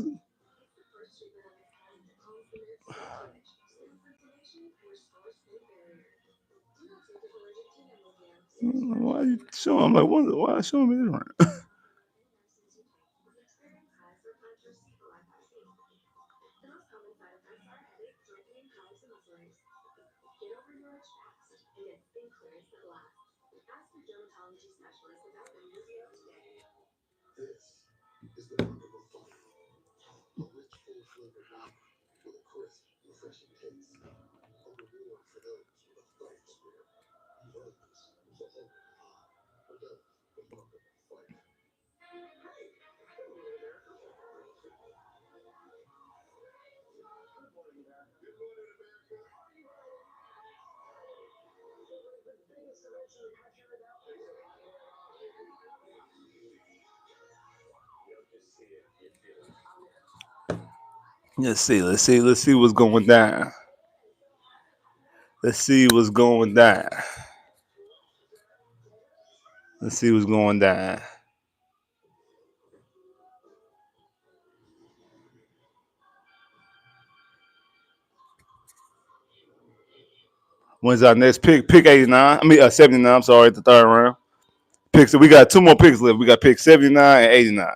why are you showing? I'm like, why showing me this one? Let's see what's going down. Let's see what's going down. Let's see what's going down. When's our next pick? Pick 89. I mean 79. I'm sorry, the third round. Picks. So we got two more picks left. We got pick 79 and 89.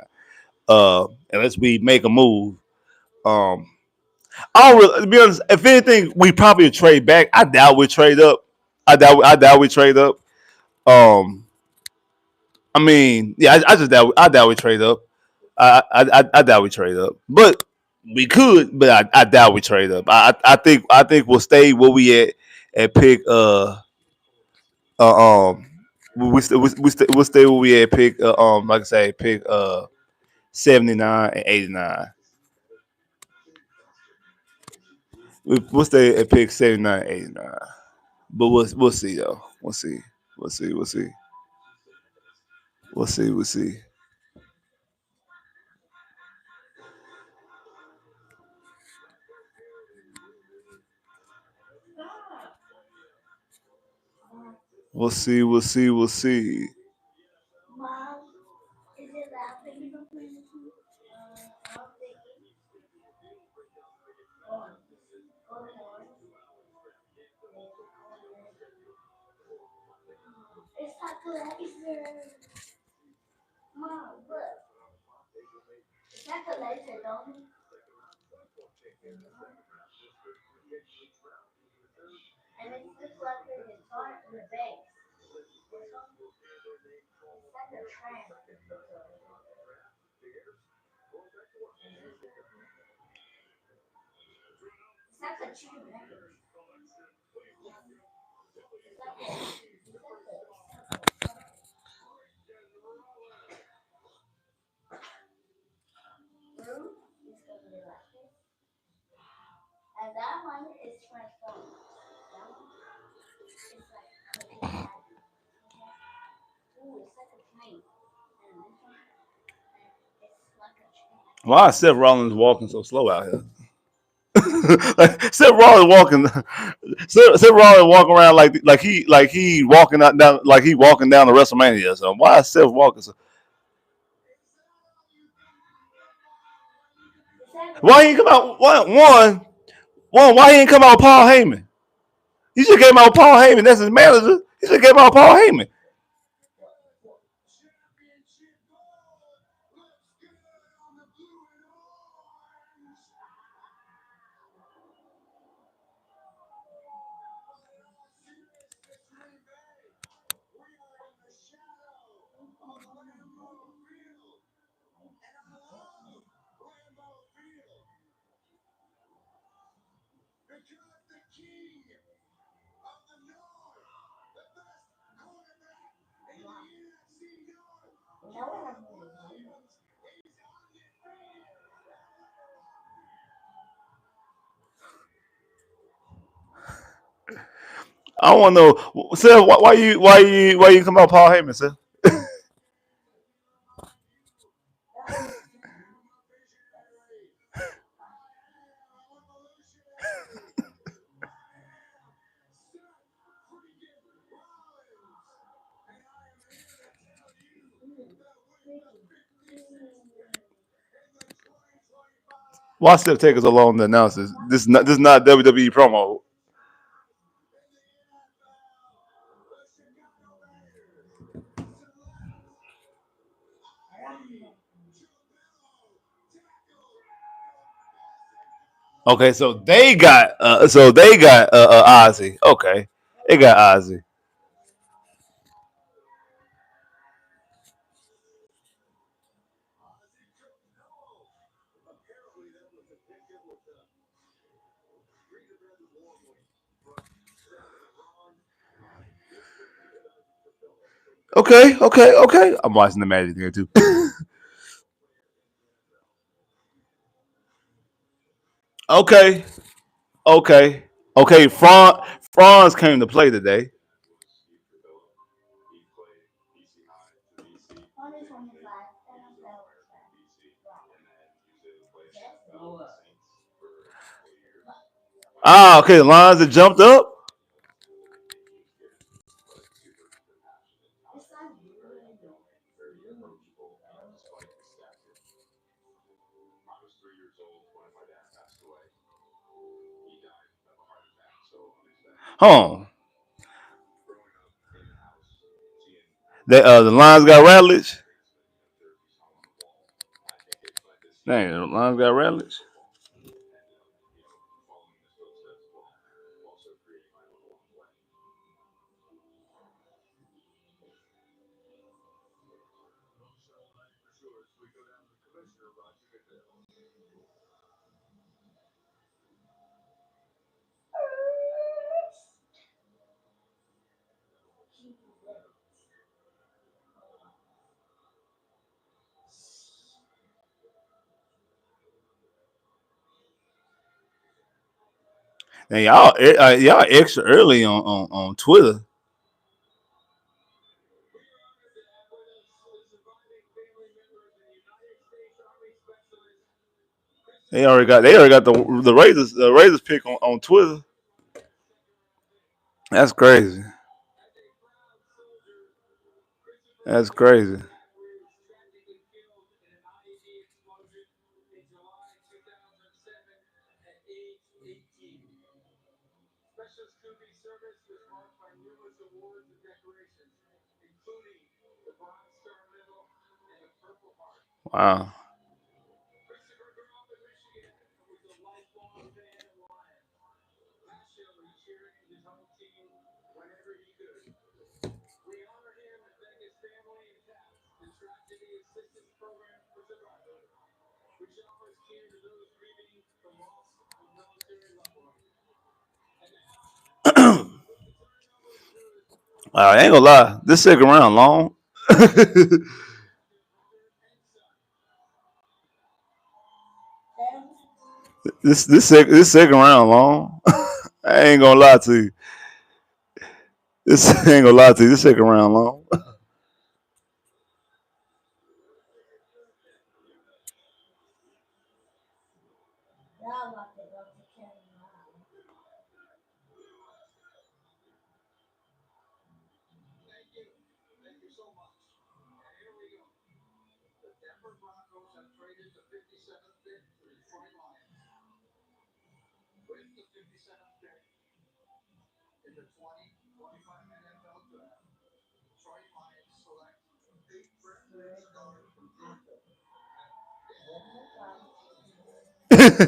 Unless we make a move. Um, I don't really, to be honest, if anything, we probably trade back. I doubt we trade up. I doubt we trade up. Um, I mean, yeah, I doubt we trade up. I doubt we trade up, but we could. But I doubt we trade up. I think we'll stay where we at pick um we'll stay where we at pick like I say pick 79 and 89. We'll stay at pick 79 and 89. But we'll see though. We'll see. We'll see. We'll see. We'll see. We'll see. We'll see. We'll see. We'll see. Why is Seth Rollins walking so slow out here? Like Seth Rollins walking, Seth Rollins walking around like he walking out down like he walking down the WrestleMania or something. Why is Seth walking so? Why he ain't come out? Why he ain't come out with Paul Heyman? He should came out with Paul Heyman. That's his manager. He should came out with Paul Heyman. I want to know, Seth. Why you come out with Paul Heyman, Seth? Why Seth take us so long to announce this? This is not WWE promo. Okay, so they got Ozzy. Okay, they got Ozzy. Okay. I'm watching the Magic here too. Okay, okay, okay. Franz came to play today. Ah, okay. The lines that jumped up. Huh. The lines got Rattledge. Dang, the lines got Rattledge. And y'all extra early on Twitter. They already got the Raiders pick on Twitter. That's crazy. That's crazy. Wow. I ain't gonna lie. This second round long. this second round long. I ain't gonna lie to you. This ain't gonna lie to you. This second round long.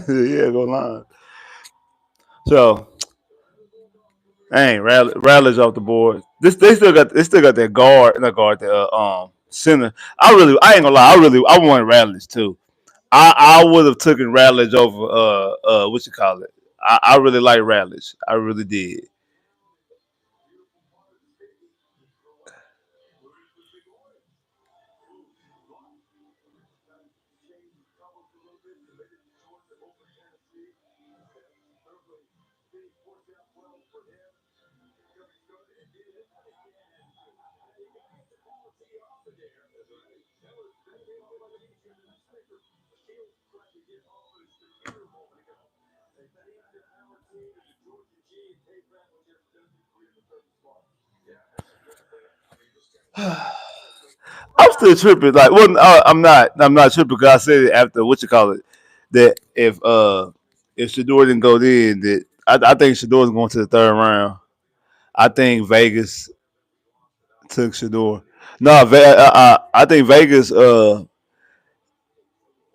Yeah, go line. So, Rattler's off the board. This they still got that guard, not guard, the center. I ain't gonna lie, I wanted Rattlers too. I would have taken Rattlers over what you call it. I really like Rattlers. I really did. I'm still tripping. Like, well, I'm not. I'm not tripping because I said it after what you call it. That if Shador didn't go in, that I think Shador's going to the third round. I think Vegas took Shador. No, I think Vegas.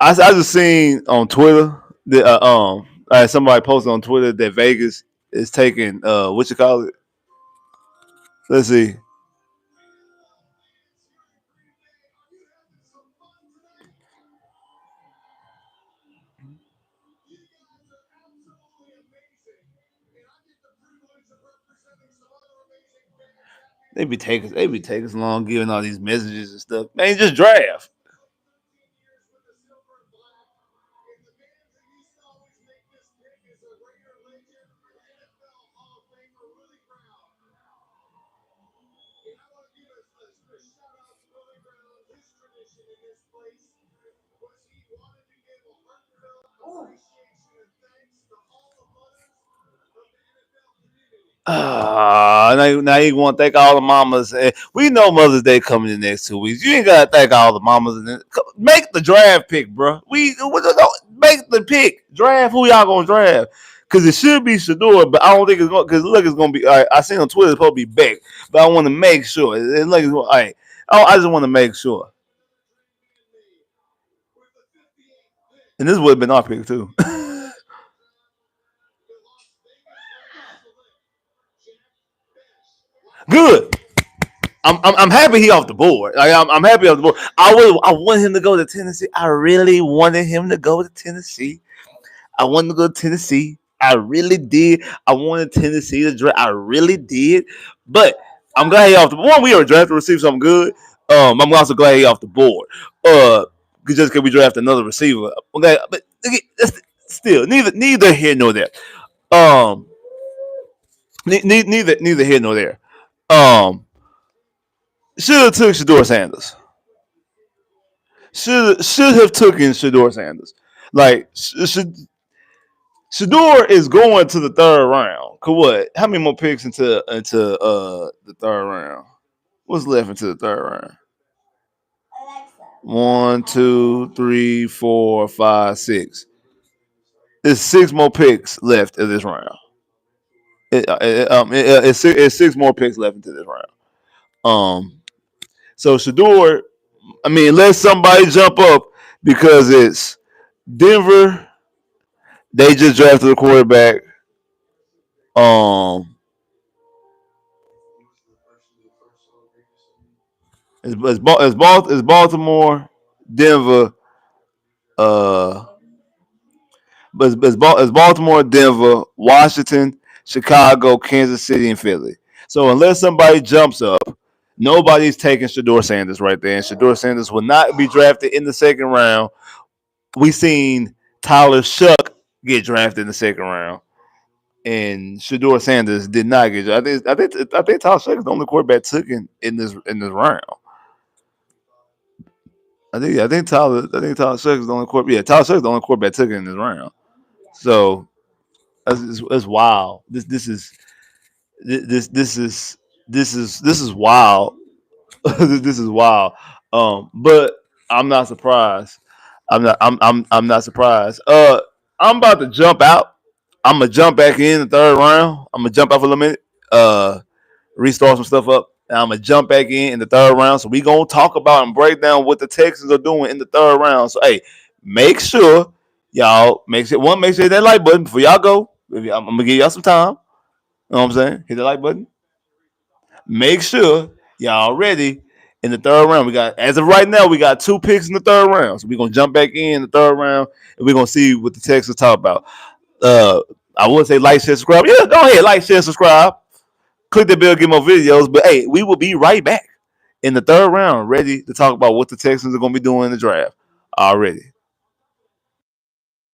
I just seen on Twitter that somebody posted on Twitter that Vegas is taking what you call it. Let's see. They be taking so long giving all these messages and stuff. Man, just draft. Now you want to thank all the mamas. We know Mother's Day coming in the next 2 weeks. You ain't gotta thank all the mamas. Make the draft pick, bro. Make the pick. Draft who y'all gonna draft. Cause it should be Shador, but I don't think it's going. Cause look, it's gonna be. All right, I seen on Twitter it's supposed to be Beck, but I want to make sure. It look, all right. I just want to make sure. And this would have been our pick too. Good. I'm happy he off the board. Like I'm happy off the board. I want him to go to Tennessee. I really wanted him to go to Tennessee. I wanted to go to Tennessee. I really did. I wanted Tennessee to draft. I really did. But I'm glad he off the board. One, we are drafted to receive something good. I'm also glad he off the board. Just because we draft another receiver. Okay, but still, neither here nor there. Um, neither here nor there. Um, should have took Shador Sanders. Should have taken Shador Sanders. Like Shador is going to the third round. Cause what? How many more picks into the third round? What's left into the third round? One, two, three, four, five, six. There's six more picks left in this round. It's six more picks left into this round. So Shador, I mean, let somebody jump up because it's Denver. They just drafted a quarterback. Um, it's Baltimore, Denver, uh, but it's Baltimore, Denver, Washington, Chicago, Kansas City, and Philly. So unless somebody jumps up, nobody's taking Shador Sanders right there, and Shador Sanders will not be drafted in the second round. We seen Tyler Shuck get drafted in the second round, and Shador Sanders did not get. I think Tyler Shuck is the only quarterback taken in this round. I think Tyler Shuck is the only quarterback. Yeah, Tyler Shuck is the only quarterback taken in this round. So that's wild. This is wild. This is wild. But I'm not surprised. I'm not surprised. I'm about to jump out. I'm gonna jump back in the third round. I'm gonna jump out for a little minute. Restart some stuff up. And I'm gonna jump back in the third round. So we gonna talk about and break down what the Texans are doing in the third round. So hey, make sure y'all make sure hit that like button before y'all go. I'm gonna give y'all some time. You know what I'm saying? Hit the like button. Make sure y'all ready in the third round. We got as of right now, we got two picks in the third round. So we're gonna jump back in the third round and we're gonna see what the Texans talk about. Uh I would say like, share, subscribe. Yeah, go ahead, like, share, subscribe. Click the bell, get more videos. But hey, we will be right back in the third round, ready to talk about what the Texans are gonna be doing in the draft already.